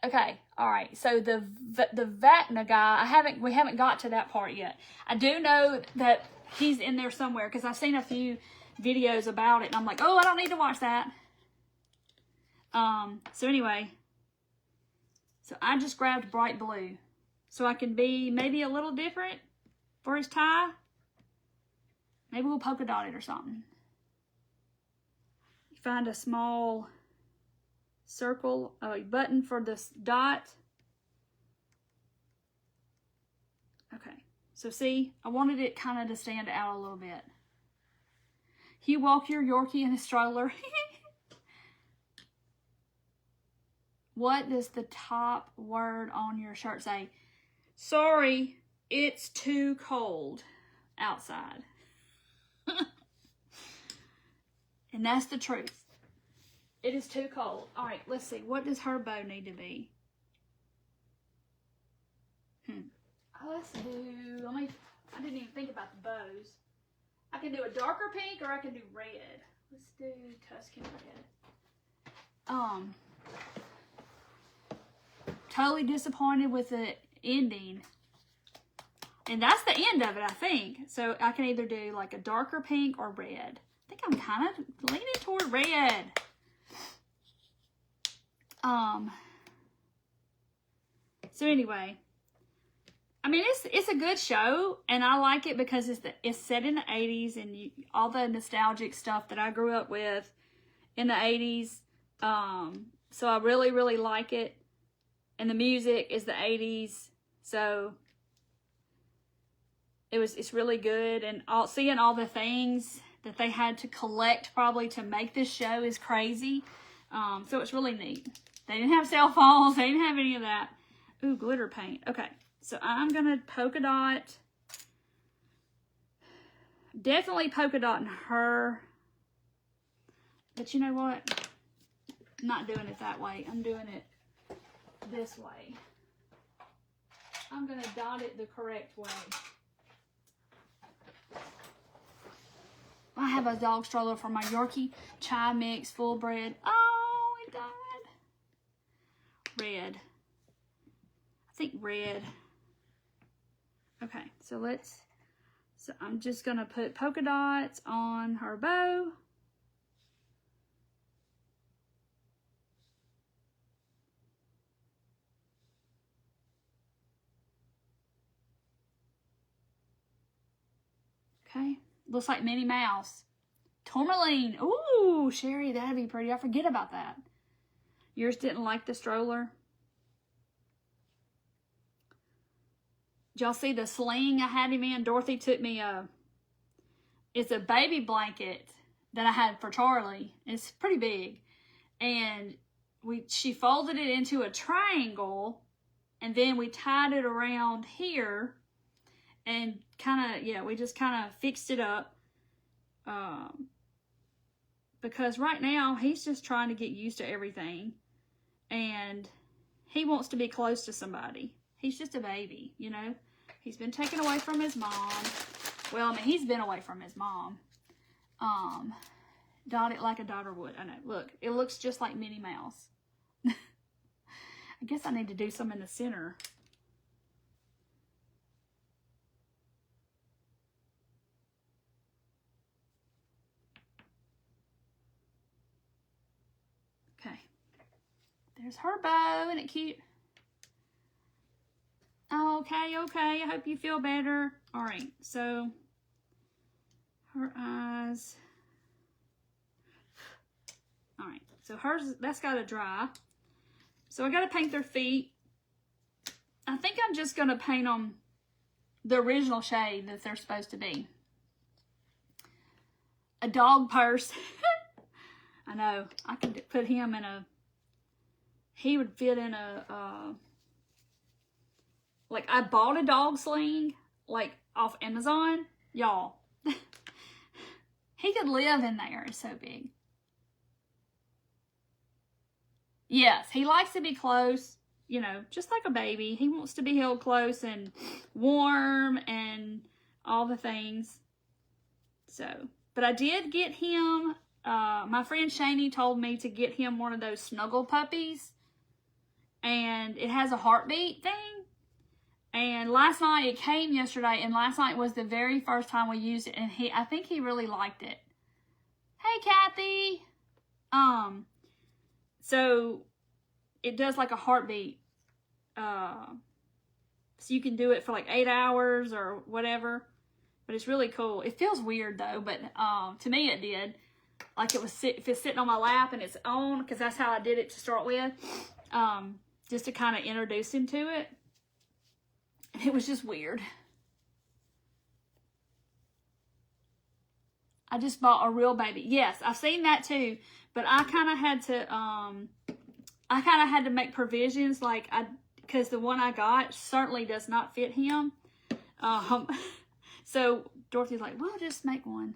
Okay, all right. So the Vecna guy, we haven't got to that part yet. I do know that he's in there somewhere because I've seen a few videos about it, and I'm like, oh, I don't need to watch that. So anyway, so I just grabbed bright blue, so I can be maybe a little different for his tie. Maybe we'll polka dot it or something. Find a small circle, button for this dot. Okay, so see, I wanted it kind of to stand out a little bit. Hugh Walker, Yorkie in a stroller. What does the top word on your shirt say? Sorry, it's too cold outside. And that's the truth. It is too cold. All right, let's see. What does her bow need to be? Let's do, I didn't even think about the bows. I can do a darker pink or I can do red. Let's do Tuscan red. Totally disappointed with the ending. And that's the end of it, I think. So I can either do like a darker pink or red. I think I'm kind of leaning toward red. So anyway, I mean, it's a good show, and I like it because it's set in the 80s, and all the nostalgic stuff that I grew up with in the 80s. So I really, really like it. And the music is the 80s, so it's really good. And seeing all the things that they had to collect probably to make this show is crazy. So it's really neat. They didn't have cell phones. They didn't have any of that. Ooh, glitter paint. Okay, so I'm going to polka dot. Definitely polka dotting her. But you know what? I'm not doing it that way. I'm doing it this way. I'm going to dot it the correct way. I have a dog stroller for my Yorkie Chai Mix full bred. Oh, it died. Red. I think red. Okay, so I'm just going to put polka dots on her bow. Okay, looks like Minnie Mouse. Tourmaline. Ooh, Sherry, that'd be pretty. I forget about that. Yours didn't like the stroller? Did y'all see the sling I had him in? Dorothy took me it's a baby blanket that I had for Charlie. It's pretty big. And she folded it into a triangle, and then we tied it around here. And we just kind of fixed it up. Because right now, he's just trying to get used to everything. And he wants to be close to somebody. He's just a baby, you know. He's been taken away from his mom. Well, I mean, he's been away from his mom. Dot it like a daughter would. I know. Look, it looks just like Minnie Mouse. I guess I need to do some in the center. There's her bow. Isn't it cute? Okay. I hope you feel better. All right. So, her eyes. All right. So, hers, that's got to dry. So, I got to paint their feet. I think I'm just going to paint them the original shade that they're supposed to be. A dog purse. I know. I can put him in a he would fit in like, I bought a dog sling, like, off Amazon. Y'all, he could live in there. It's so big. Yes, he likes to be close, you know, just like a baby. He wants to be held close and warm and all the things. So, but I did get him, my friend Shani told me to get him one of those snuggle puppies. And it has a heartbeat thing. And last night, it came yesterday, and last night was the very first time we used it, and I think he really liked it. Hey, Kathy! So it does like a heartbeat. So you can do it for like 8 hours or whatever. But it's really cool. It feels weird though, but to me it did. Like it was if it's sitting on my lap and it's on, because that's how I did it to start with. Just to kind of introduce him to it. And it was just weird. I just bought a real baby. Yes, I've seen that too. But I kind of had to make provisions, like because the one I got certainly does not fit him. So Dorothy's like, well, just make one.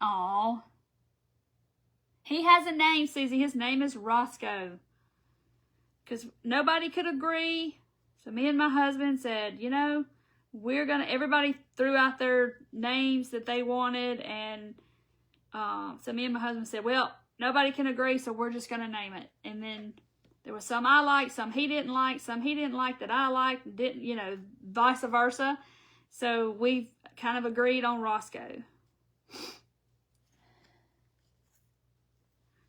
Aw. He has a name, Susie. His name is Roscoe. Because nobody could agree. So me and my husband said, you know, everybody threw out their names that they wanted. And so me and my husband said, well, nobody can agree, so we're just going to name it. And then there was some I liked, some he didn't like, some he didn't like that I liked, didn't, you know, vice versa. So we kind of agreed on Roscoe.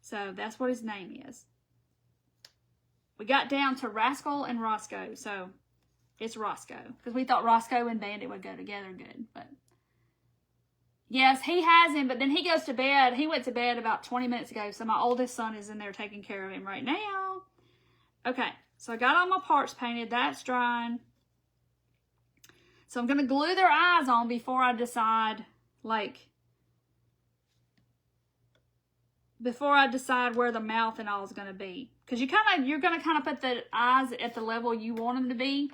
So that's what his name is. We got down to Rascal and Roscoe, so it's Roscoe. Because we thought Roscoe and Bandit would go together good. But yes, he has him, but then he goes to bed. He went to bed about 20 minutes ago, so my oldest son is in there taking care of him right now. Okay, so I got all my parts painted. That's drying. So I'm going to glue their eyes on before I decide, where the mouth and all is going to be. Because you're going to kind of put the eyes at the level you want them to be.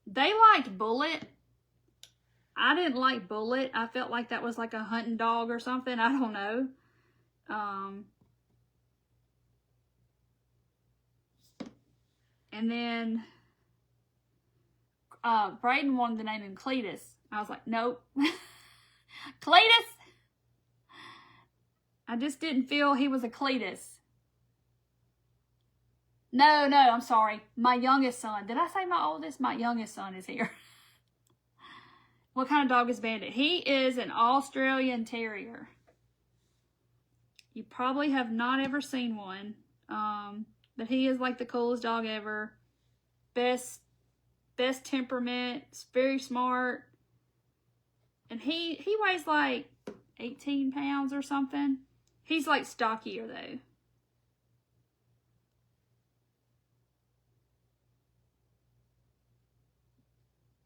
They liked Bullet. I didn't like Bullet. I felt like that was like a hunting dog or something. I don't know. And then Braden wanted to name him Cletus. I was like, nope. Cletus? I just didn't feel he was a Cletus. No, I'm sorry. My youngest son. Did I say my oldest? My youngest son is here. What kind of dog is Bandit? He is an Australian Terrier. You probably have not ever seen one. But he is like the coolest dog ever. Best temperament. Very smart. And he weighs like 18 pounds or something. He's like stockier though.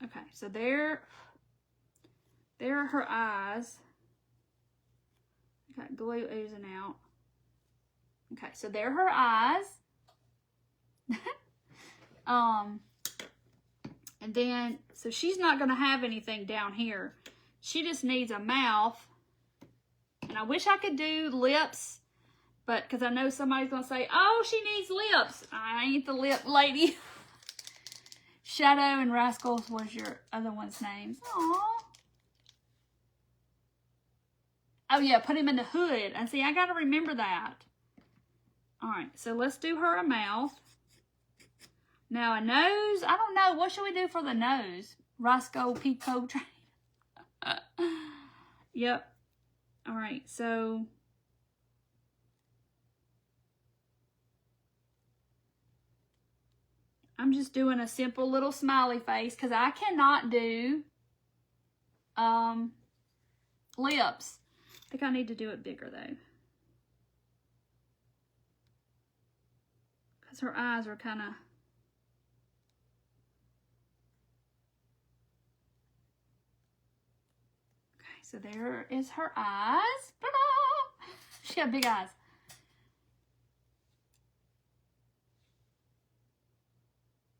Okay, so there are her eyes. Got glue oozing out. Okay, so there are her eyes. And then, so she's not going to have anything down here. She just needs a mouth. And I wish I could do lips, but because I know somebody's going to say, oh, she needs lips. I ain't the lip lady. Shadow and Rascals was your other one's names. Aww. Oh, yeah, put him in the hood. And see, I got to remember that. All right, so let's do her a mouth. Now, a nose. I don't know. What should we do for the nose? Roscoe Pico train. Yep. All right, so I'm just doing a simple little smiley face because I cannot do lips. I think I need to do it bigger though. Because her eyes are kind of... Okay, so there is her eyes. Ta-da! She got big eyes.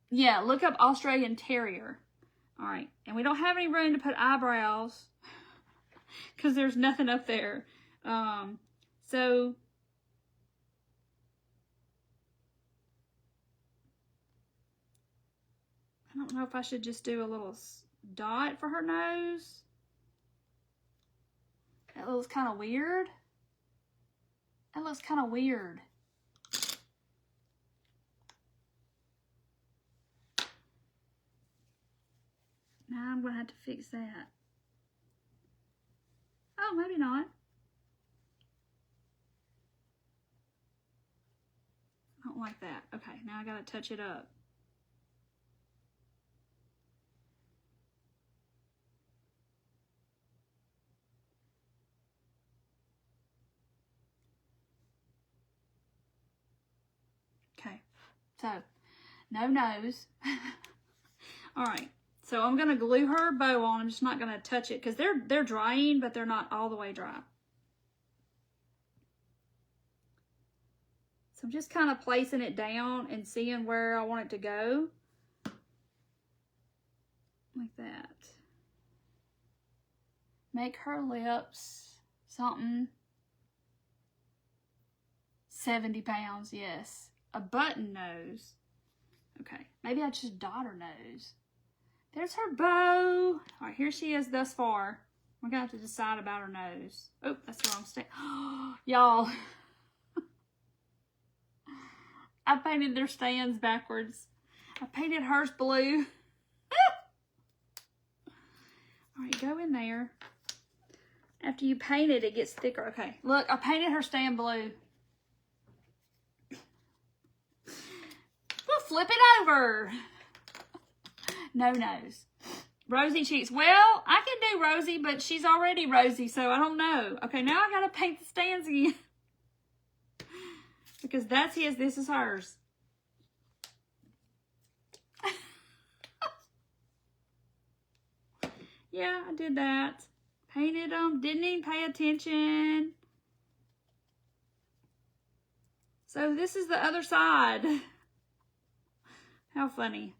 Yeah, look up Australian Terrier. All right. And we don't have any room to put eyebrows because there's nothing up there. So I don't know if I should just do a little dot for her nose. That looks kind of weird. That looks kind of weird. Now I'm going to have to fix that. Oh, maybe not. I don't like that. Okay, now I got to touch it up. Okay, so no nose. All right. So I'm going to glue her bow on. I'm just not going to touch it because they're drying, but they're not all the way dry. So I'm just kind of placing it down and seeing where I want it to go. Like that. Make her lips something. 70 pounds, yes. A button nose. Okay, maybe I just dot her nose. There's her bow. All right, here she is thus far. We're going to have to decide about her nose. Oh, that's the wrong stick. Y'all. I painted their stands backwards. I painted hers blue. All right, go in there. After you paint it, it gets thicker. Okay, look, I painted her stand blue. We'll flip it over. No nose. Rosy cheeks. Well, I can do Rosie, but she's already Rosie, so I don't know. Okay, now I gotta paint the stands again. Because that's his, this is hers. Yeah, I did that. Painted them, didn't even pay attention. So this is the other side. How funny.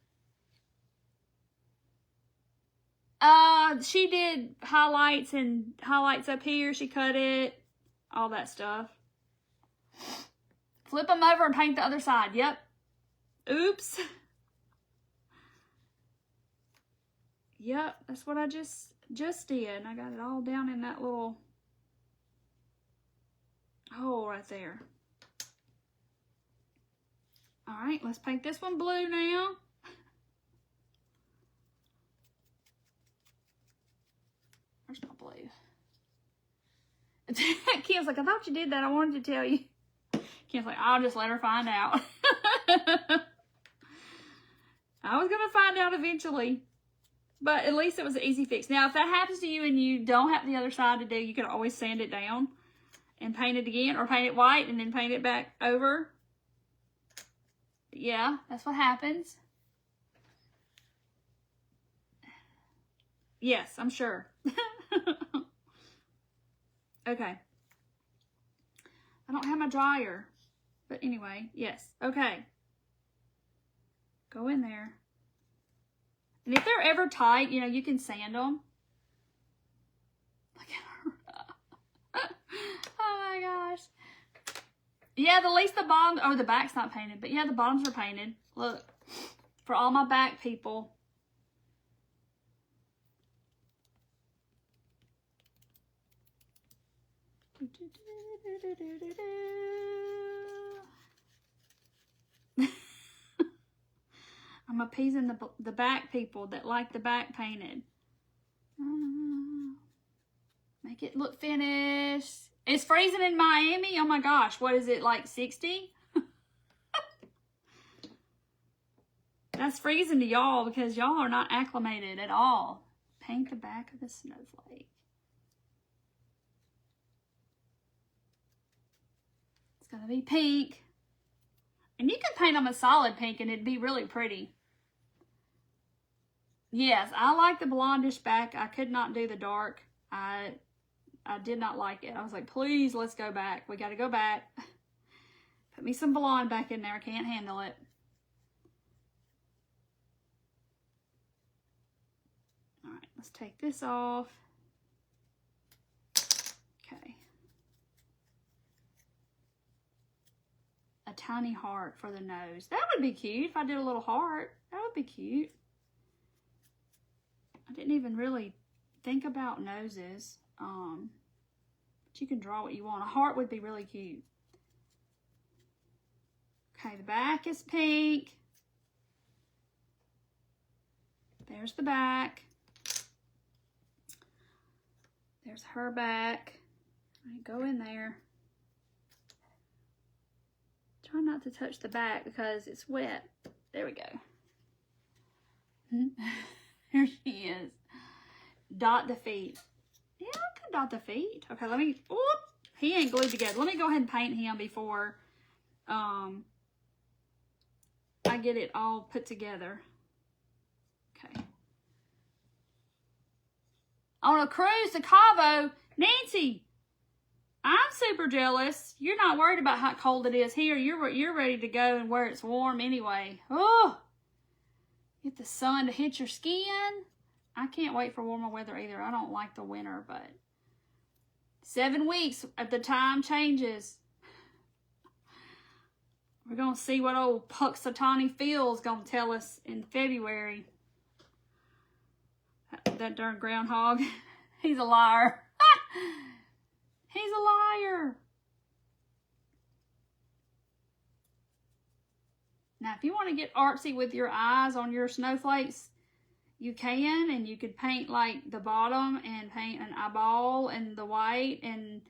She did highlights and highlights up here. She cut it. All that stuff. Flip them over and paint the other side. Yep. Oops. Yep, that's what I just did. I got it all down in that little hole right there. All right, let's paint this one blue now. Where's my blue? Kim's like, I thought you did that. I wanted to tell you. Kim's like, I'll just let her find out. I was going to find out eventually. But at least it was an easy fix. Now, if that happens to you and you don't have the other side to do, you can always sand it down and paint it again. Or paint it white and then paint it back over. Yeah, that's what happens. Yes, I'm sure. Okay. I don't have my dryer. But anyway, yes. Okay. Go in there. And if they're ever tight, you know, you can sand them. Look at her. Oh my gosh. Yeah, at least the bottom, oh, the back's not painted. But yeah, the bottoms are painted. Look. For all my back people. I'm appeasing the back people that like the back painted. Make it look finished. It's freezing in Miami. Oh my gosh. What is it, like 60? That's freezing to y'all because y'all are not acclimated at all. Paint the back of the snowflake. It's going to be pink. And you can paint them a solid pink and it'd be really pretty. Yes, I like the blondish back. I could not do the dark. I did not like it. I was like, please, let's go back. We got to go back. Put me some blonde back in there. I can't handle it. All right, let's take this off. Okay. A tiny heart for the nose. That would be cute if I did a little heart. That would be cute. I didn't even really think about noses. But you can draw what you want. A heart would be really cute. Okay, the back is pink. There's the back. There's her back. All right, go in there. Try not to touch the back because it's wet. There we go. Here she is. Dot the feet. Yeah, I could dot the feet. Okay, let me, whoop, he ain't glued together. Let me go ahead and paint him before I get it all put together. Okay. On a cruise to Cabo, Nancy, I'm super jealous. You're not worried about how cold it is here. You're ready to go and where it's warm anyway. Oh, get the sun to hit your skin. I can't wait for warmer weather either. I don't like the winter, but 7 weeks at the time changes. We're going to see what old Punxsutawney Phil's going to tell us in February. That darn groundhog. He's a liar. He's a liar. Now, if you want to get artsy with your eyes on your snowflakes, you can, and you could paint like the bottom and paint an eyeball and the white, and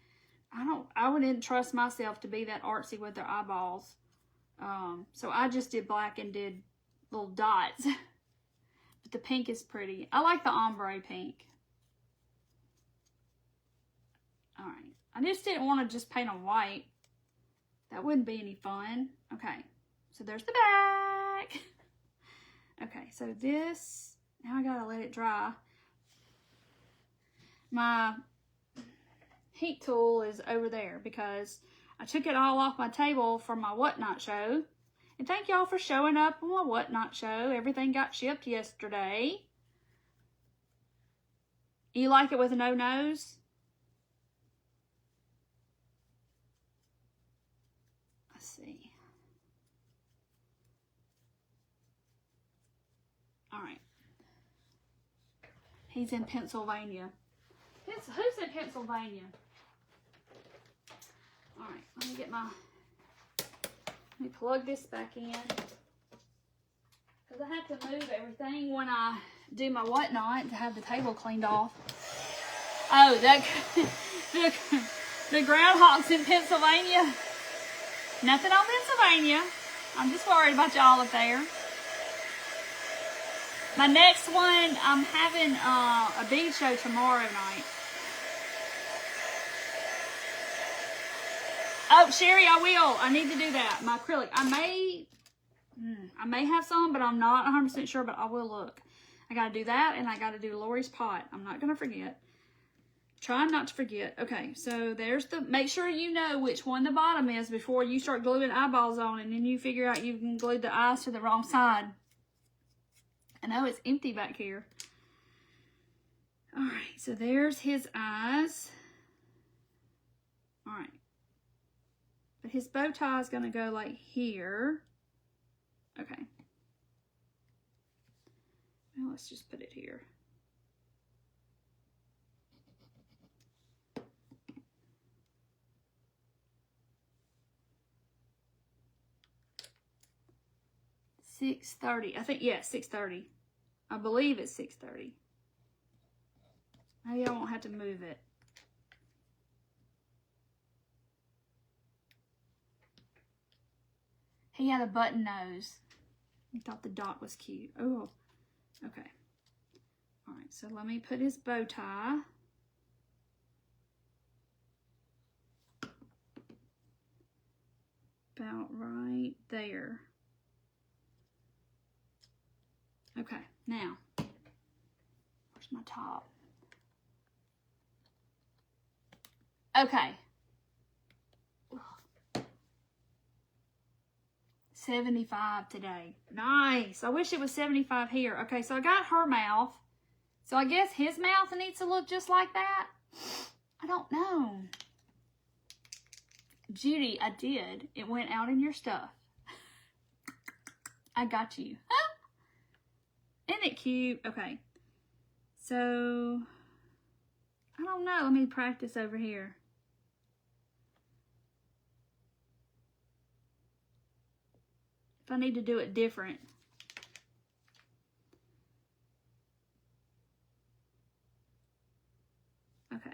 I wouldn't trust myself to be that artsy with their eyeballs. So I just did black and did little dots. But the pink is pretty. I like the ombre pink. All right. I just didn't want to just paint on white. That wouldn't be any fun. Okay. So there's the back. Okay. So this, now I gotta let it dry. My heat tool is over there because I took it all off my table for my Whatnot show. And thank y'all for showing up on my Whatnot show. Everything got shipped yesterday. You like it with no nose? Let's see. All right. He's in Pennsylvania. Who's in Pennsylvania? All right, let me plug this back in. Because I have to move everything when I do my Whatnot to have the table cleaned off. Oh, the groundhogs in Pennsylvania. Nothing on Pennsylvania. I'm just worried about y'all up there. My next one, I'm having a bead show tomorrow night. Oh, Sherry, I will. I need to do that. My acrylic. I may have some, but I'm not 100% sure, but I will look. I got to do that, and I got to do Lori's pot. I'm not going to forget. Trying not to forget. Okay, so there's the, make sure you know which one the bottom is before you start gluing eyeballs on, and then you figure out you can glue the eyes to the wrong side. I know it's empty back here. All right, so there's his eyes. All right. But his bow tie is going to go like here. Okay. Well, let's just put it here. $6:30. I think, yeah, 6:30. I believe it's 6:30. Maybe I won't have to move it. He had a button nose. He thought the dot was cute. Oh, okay. All right, so let me put his bow tie. About right there. Okay, now, where's my top? Okay. 75 today. Nice. I wish it was 75 here. Okay, so I got her mouth. So I guess his mouth needs to look just like that. I don't know. Judy, I did. It went out in your stuff. I got you. Isn't it cute? Okay. So, I don't know. Let me practice over here. If I need to do it different. Okay.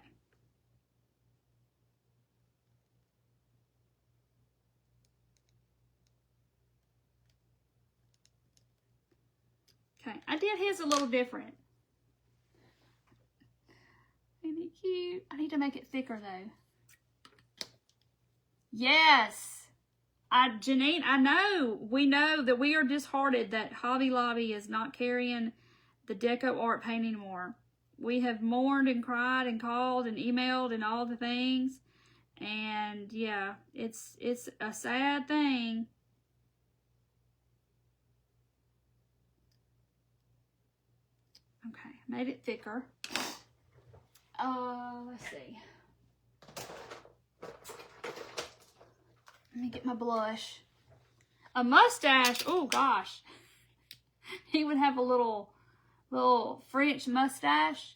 Okay, I did his a little different. Isn't it cute? I need to make it thicker though. Yes. Janine, I know. We know that we are disheartened that Hobby Lobby is not carrying the Deco Art paint anymore. We have mourned and cried and called and emailed and all the things. And yeah, it's a sad thing. Okay, made it thicker. Let's see. Let me get my blush. A mustache. Oh gosh. He would have a little French mustache.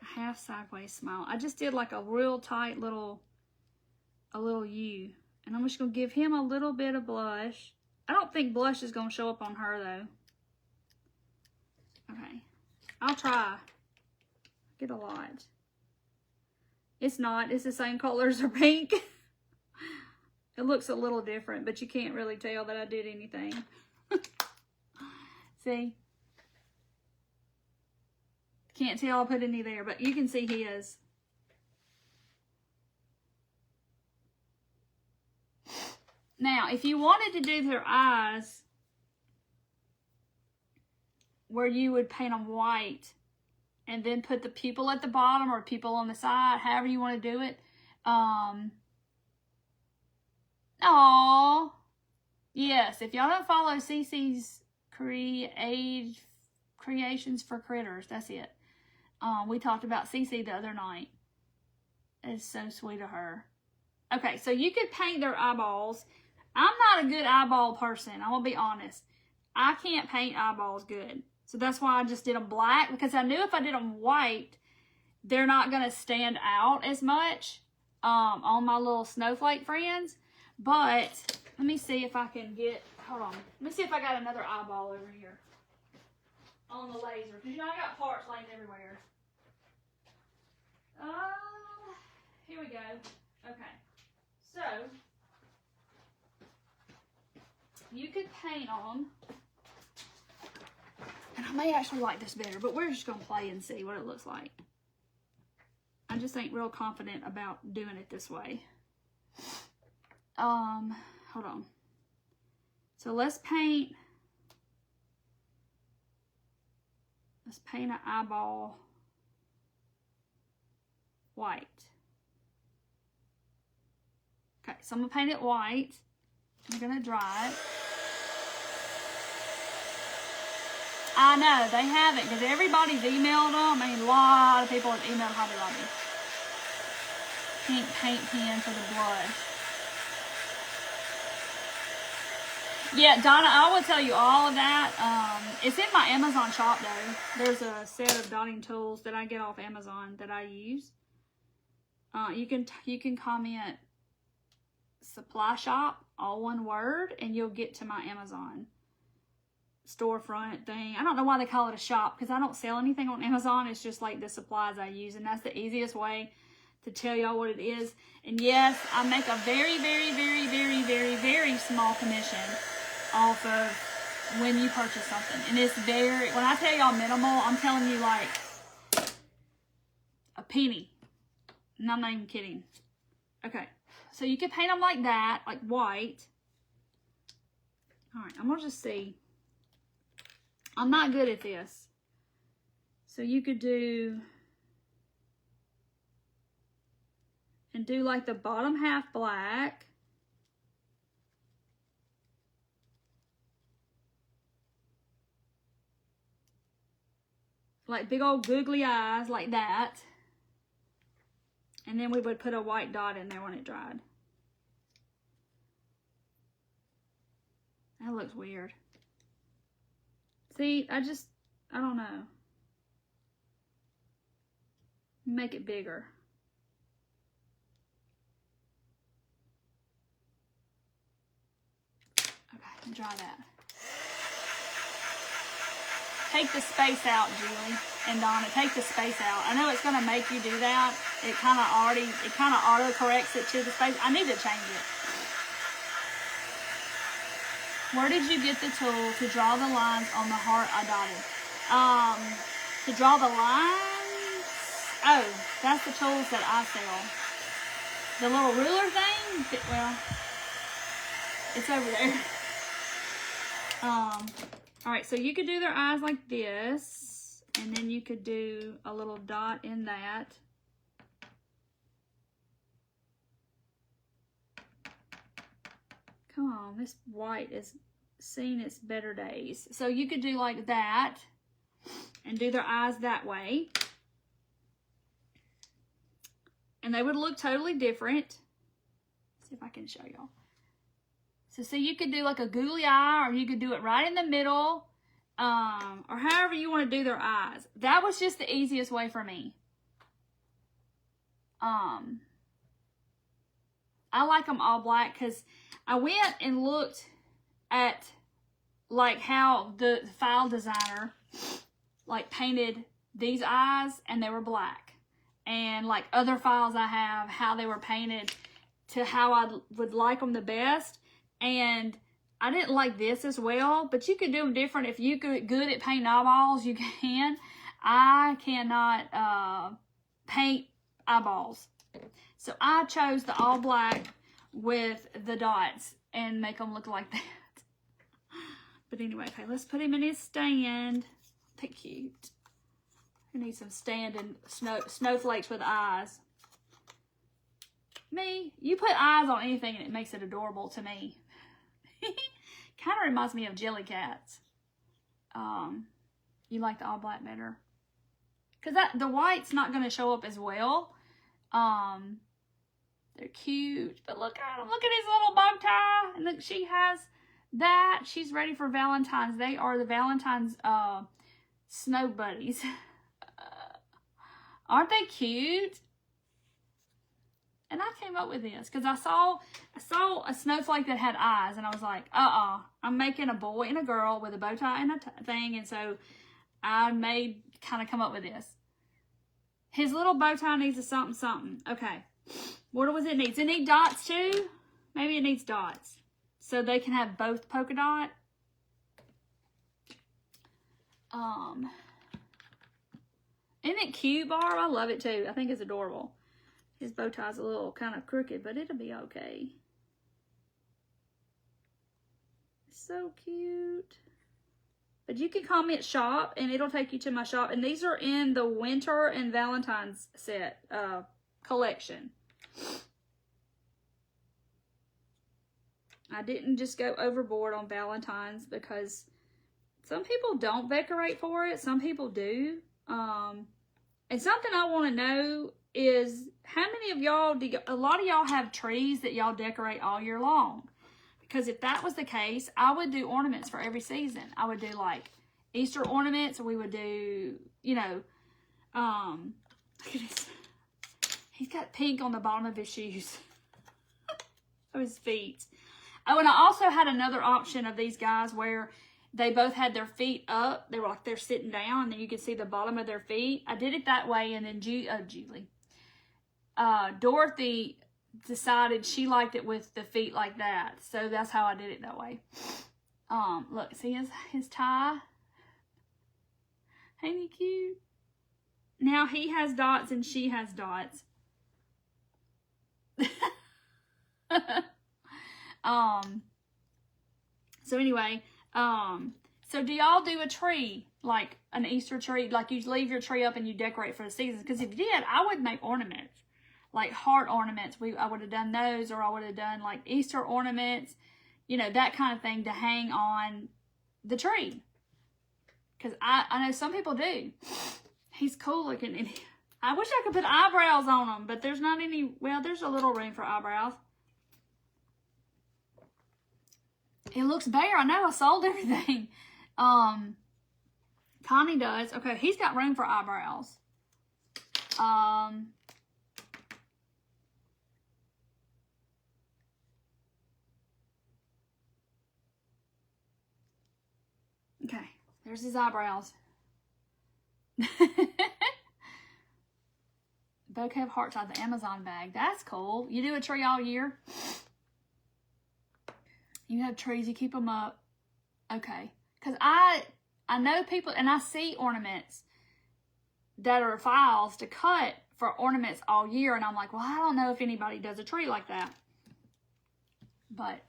A half sideways smile. I just did like a real tight little U. And I'm just going to give him a little bit of blush. I don't think blush is going to show up on her though. Okay. I'll try. Get a lot. It's not. It's the same color as her pink. It looks a little different, but you can't really tell that I did anything. See? Can't tell I put any there, but you can see his. Now, if you wanted to do their eyes, where you would paint them white and then put the pupil at the bottom or pupil on the side, however you want to do it. Aww. Yes, if y'all don't follow Cece's Creations for Critters, that's it. We talked about Cece the other night. It's so sweet of her. Okay, so you could paint their eyeballs. I'm not a good eyeball person. I'm going to be honest. I can't paint eyeballs good. So that's why I just did them black, because I knew if I did them white, they're not going to stand out as much on my little snowflake friends. But let me see if I can get, hold on. Let me see if I got another eyeball over here on the laser. Because, you know, I got parts laying everywhere. Here we go. Okay. So, you could paint on, and I may actually like this better, but we're just going to play and see what it looks like. I just ain't real confident about doing it this way. Hold on. So let's paint an eyeball white. Okay, so I'm gonna paint it white. I'm gonna dry it. I know, they haven't, because everybody's emailed them. I mean, a lot of people have emailed Hobby Lobby. Pink paint pen for the blood. Yeah, Donna, I will tell you all of that. It's in my Amazon shop, though. There's a set of dotting tools that I get off Amazon that I use. You can comment supply shop, all one word, and you'll get to my Amazon storefront thing. I don't know why they call it a shop, because I don't sell anything on Amazon. It's just like the supplies I use, and that's the easiest way to tell y'all what it is. And yes, I make a very, very, very, very, very, very small commission off of when you purchase something. And it's very, when I tell y'all minimal, I'm telling you like a penny. And I'm not even kidding. Okay, so you can paint them like that, like white. All right, I'm gonna just see. I'm not good at this. So you could do, and do like the bottom half black. Like big old googly eyes like that. And then we would put a white dot in there when it dried. That looks weird. See, I don't know. Make it bigger. Okay, dry that. Take the space out, Julie and Donna. Take the space out. I know it's going to make you do that. It kind of auto corrects it to the space. I need to change it. Where did you get the tool to draw the lines on the heart I dotted? To draw the lines? Oh, that's the tools that I sell. The little ruler thing? Well, it's over there. Alright, so you could do their eyes like this, and then you could do a little dot in that. Come on, this white is seen its better days. So you could do like that, and do their eyes that way. And they would look totally different. Let's see if I can show y'all. So see, you could do like a googly eye, or you could do it right in the middle, or however you want to do their eyes. That was just the easiest way for me. I like them all black because I went and looked at like how the file designer like painted these eyes, and they were black. And like other files I have, how they were painted to how I would like them the best. And I didn't like this as well, but you could do them different. If you get good at painting eyeballs, you can. I cannot paint eyeballs. So I chose the all black with the dots and make them look like that. But anyway, okay, let's put him in his stand. They're cute. I need some standing snowflakes with eyes. Me, you put eyes on anything and it makes it adorable to me. Kind of reminds me of Jellycats. You like the all black better? Because the white's not going to show up as well. They're cute. But look at him. Look at his little bow tie. And look, she has that. She's ready for Valentine's. They are the Valentine's snow buddies. Aren't they cute? And I came up with this because I saw a snowflake that had eyes, and I was like, I'm making a boy and a girl with a bow tie and a thing, and so I kind of come up with this. His little bow tie needs a something something. Okay, what does it need? Does it need dots too? Maybe it needs dots so they can have both polka dot. Isn't it cute, Barb? I love it too. I think it's adorable. His bow tie's a little kind of crooked, but it'll be okay. So cute. But you can comment shop, and it'll take you to my shop. And these are in the Winter and Valentine's set collection. I didn't just go overboard on Valentine's because some people don't decorate for it. Some people do. And something I want to know is how many of y'all a lot of y'all have trees that y'all decorate all year long. Because if that was the case, I would do ornaments for every season. I would do like Easter ornaments, or we would do, you know, look at this. He's got pink on the bottom of his shoes. Of his feet. Oh, and I also had another option of these guys where they both had their feet up. They were like they're sitting down, and then you could see the bottom of their feet. I did it that way, and then Dorothy decided she liked it with the feet like that. So that's how I did it that way. Look, see his tie? Ain't he cute? Now he has dots and she has dots. So anyway, so do y'all do a tree, like an Easter tree, like you leave your tree up and you decorate for the season? Because if you did, I would make ornaments. like heart ornaments, I would have done those, or I would have done like Easter ornaments, you know, that kind of thing to hang on the tree. Because I know some people do. He's cool looking. And I wish I could put eyebrows on him, but there's not any, well, there's a little room for eyebrows. It looks bare. I know, I sold everything. Connie does. Okay, he's got room for eyebrows. Okay, there's his eyebrows. Bouquet of hearts out of the Amazon bag. That's cool. You do a tree all year? You have trees, you keep them up. Okay. Because I know people, and I see ornaments that are files to cut for ornaments all year, and I'm like, well, I don't know if anybody does a tree like that. But,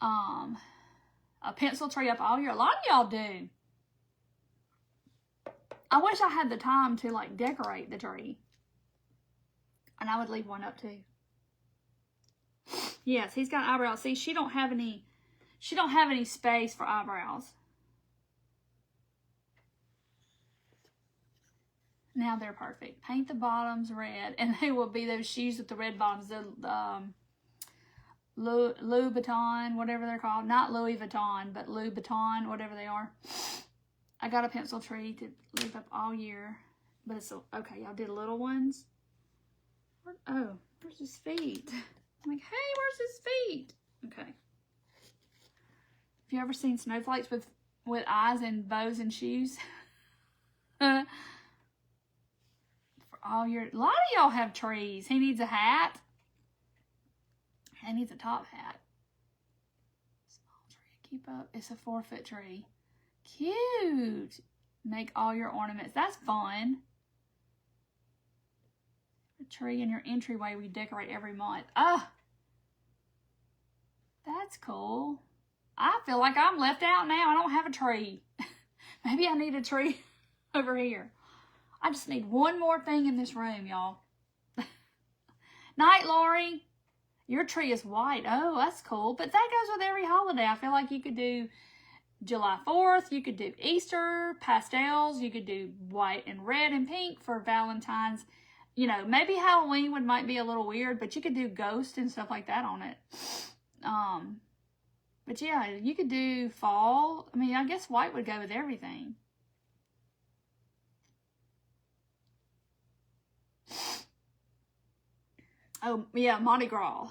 a pencil tree up all year. A lot of y'all do. I wish I had the time to, like, decorate the tree. And I would leave one up, too. Yes, he's got eyebrows. See, she don't have any space for eyebrows. Now they're perfect. Paint the bottoms red, and they will be those shoes with the red bottoms. The Louis Vuitton, whatever they're called. Not Louis Vuitton, but Louis Vuitton, whatever they are. I got a pencil tree to leave up all year. But it's, okay, y'all did little ones. Oh, where's his feet? I'm like, hey, where's his feet? Okay. Have you ever seen snowflakes with eyes and bows and shoes? For all your, a lot of y'all have trees. He needs a hat. He needs a top hat. Small tree, keep up. It's a 4-foot tree. Cute. Make all your ornaments. That's fun. A tree in your entryway we decorate every month. Oh, that's cool. I feel like I'm left out now. I don't have a tree. Maybe I need a tree over here. I just need one more thing in this room, y'all. Night, Lori. Your tree is white. Oh, that's cool. But that goes with every holiday. I feel like you could do July 4th. You could do Easter, pastels. You could do white and red and pink for Valentine's. You know, maybe Halloween might be a little weird, but you could do ghosts and stuff like that on it. But yeah, you could do fall. I mean, I guess white would go with everything. Oh, yeah, Mardi Gras.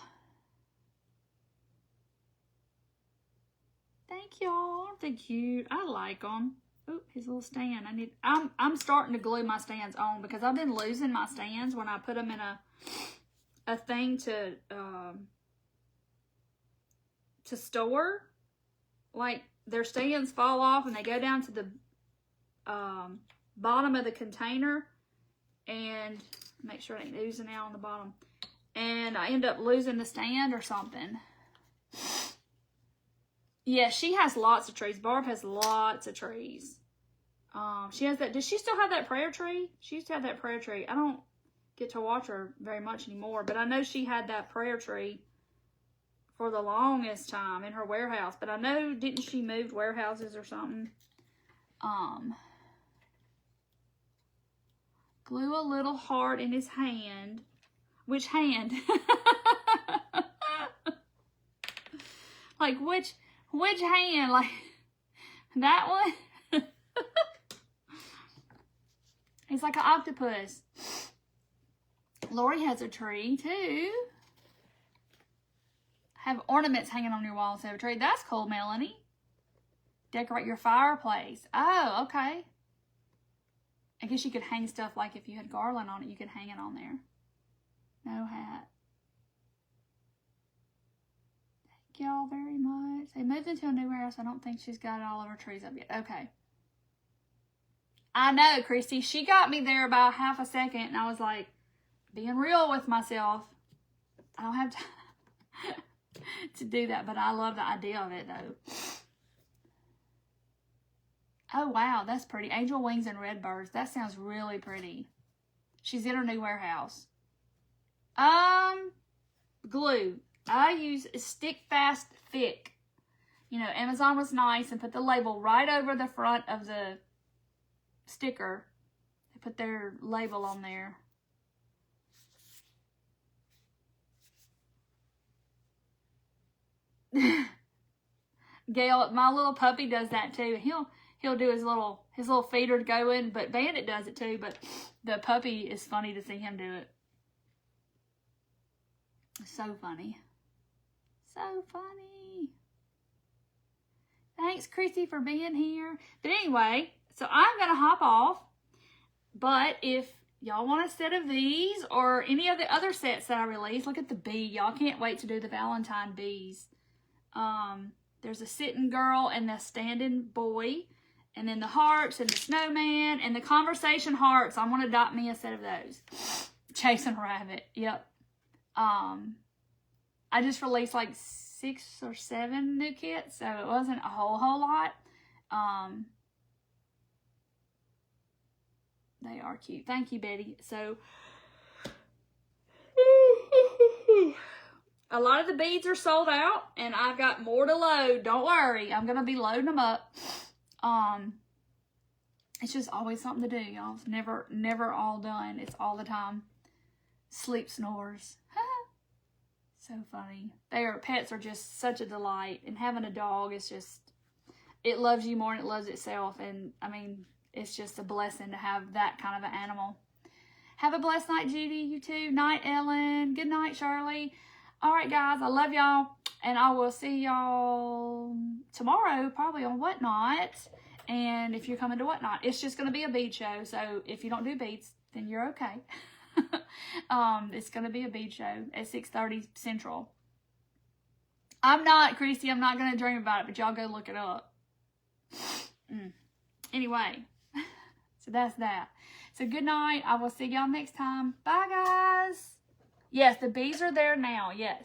Thank y'all. Aren't they cute? I like them. Oop, his little stand. I'm starting to glue my stands on because I've been losing my stands when I put them in a thing to store. Like, their stands fall off and they go down to the bottom of the container, and make sure it ain't oozing out on the bottom, and I end up losing the stand or something. Yeah, she has lots of trees. Barb has lots of trees. She has that. Does she still have that prayer tree? She used to have that prayer tree. I don't get to watch her very much anymore, but I know she had that prayer tree for the longest time in her warehouse. But I know, didn't she move warehouses or something? Glue a little heart in his hand. Which hand? Like, which hand? Like, that one? He's like an octopus. Lori has a tree, too. Have ornaments hanging on your wall instead of a tree. That's cool, Melanie. Decorate your fireplace. Oh, okay. I guess you could hang stuff like if you had garland on it, you could hang it on there. No hat. Thank y'all very much. They moved into a new warehouse. I don't think she's got all of her trees up yet. Okay. I know, Christy. She got me there about half a second, and I was like, being real with myself. I don't have time to do that, but I love the idea of it, though. Oh, wow. That's pretty. Angel wings and red birds. That sounds really pretty. She's in her new warehouse. Glue. I use Stick Fast Thick. You know, Amazon was nice and put the label right over the front of the sticker. They put their label on there. Gail, my little puppy does that too. He'll do his little feeder to go in, but Bandit does it too, but the puppy is funny to see him do it. So funny. So funny. Thanks, Chrissy, for being here. But anyway, so I'm going to hop off. But if y'all want a set of these or any of the other sets that I released, look at the bee. Y'all can't wait to do the Valentine bees. There's a sitting girl and the standing boy. And then the hearts and the snowman and the conversation hearts. I'm going to adopt me a set of those. Chasing a rabbit. Yep. I just released like 6 or 7 new kits, so it wasn't a whole lot. They are cute. Thank you, Betty. So, a lot of the beads are sold out, and I've got more to load. Don't worry. I'm going to be loading them up. It's just always something to do, y'all. It's never all done. It's all the time. Sleep snores. So funny. Pets are just such a delight. And having a dog is just, it loves you more than it loves itself. And I mean, it's just a blessing to have that kind of an animal. Have a blessed night, Judy. You too. Night, Ellen. Good night, Shirley. All right, guys. I love y'all. And I will see y'all tomorrow, probably on Whatnot. And if you're coming to Whatnot, it's just going to be a bead show. So if you don't do beads, then you're okay. It's going to be a bead show at 6:30 Central. I'm not, Christy, I'm not going to dream about it, but y'all go look it up. Anyway, so that's that. So good night. I will see y'all next time. Bye, guys. Yes, the bees are there now. Yes.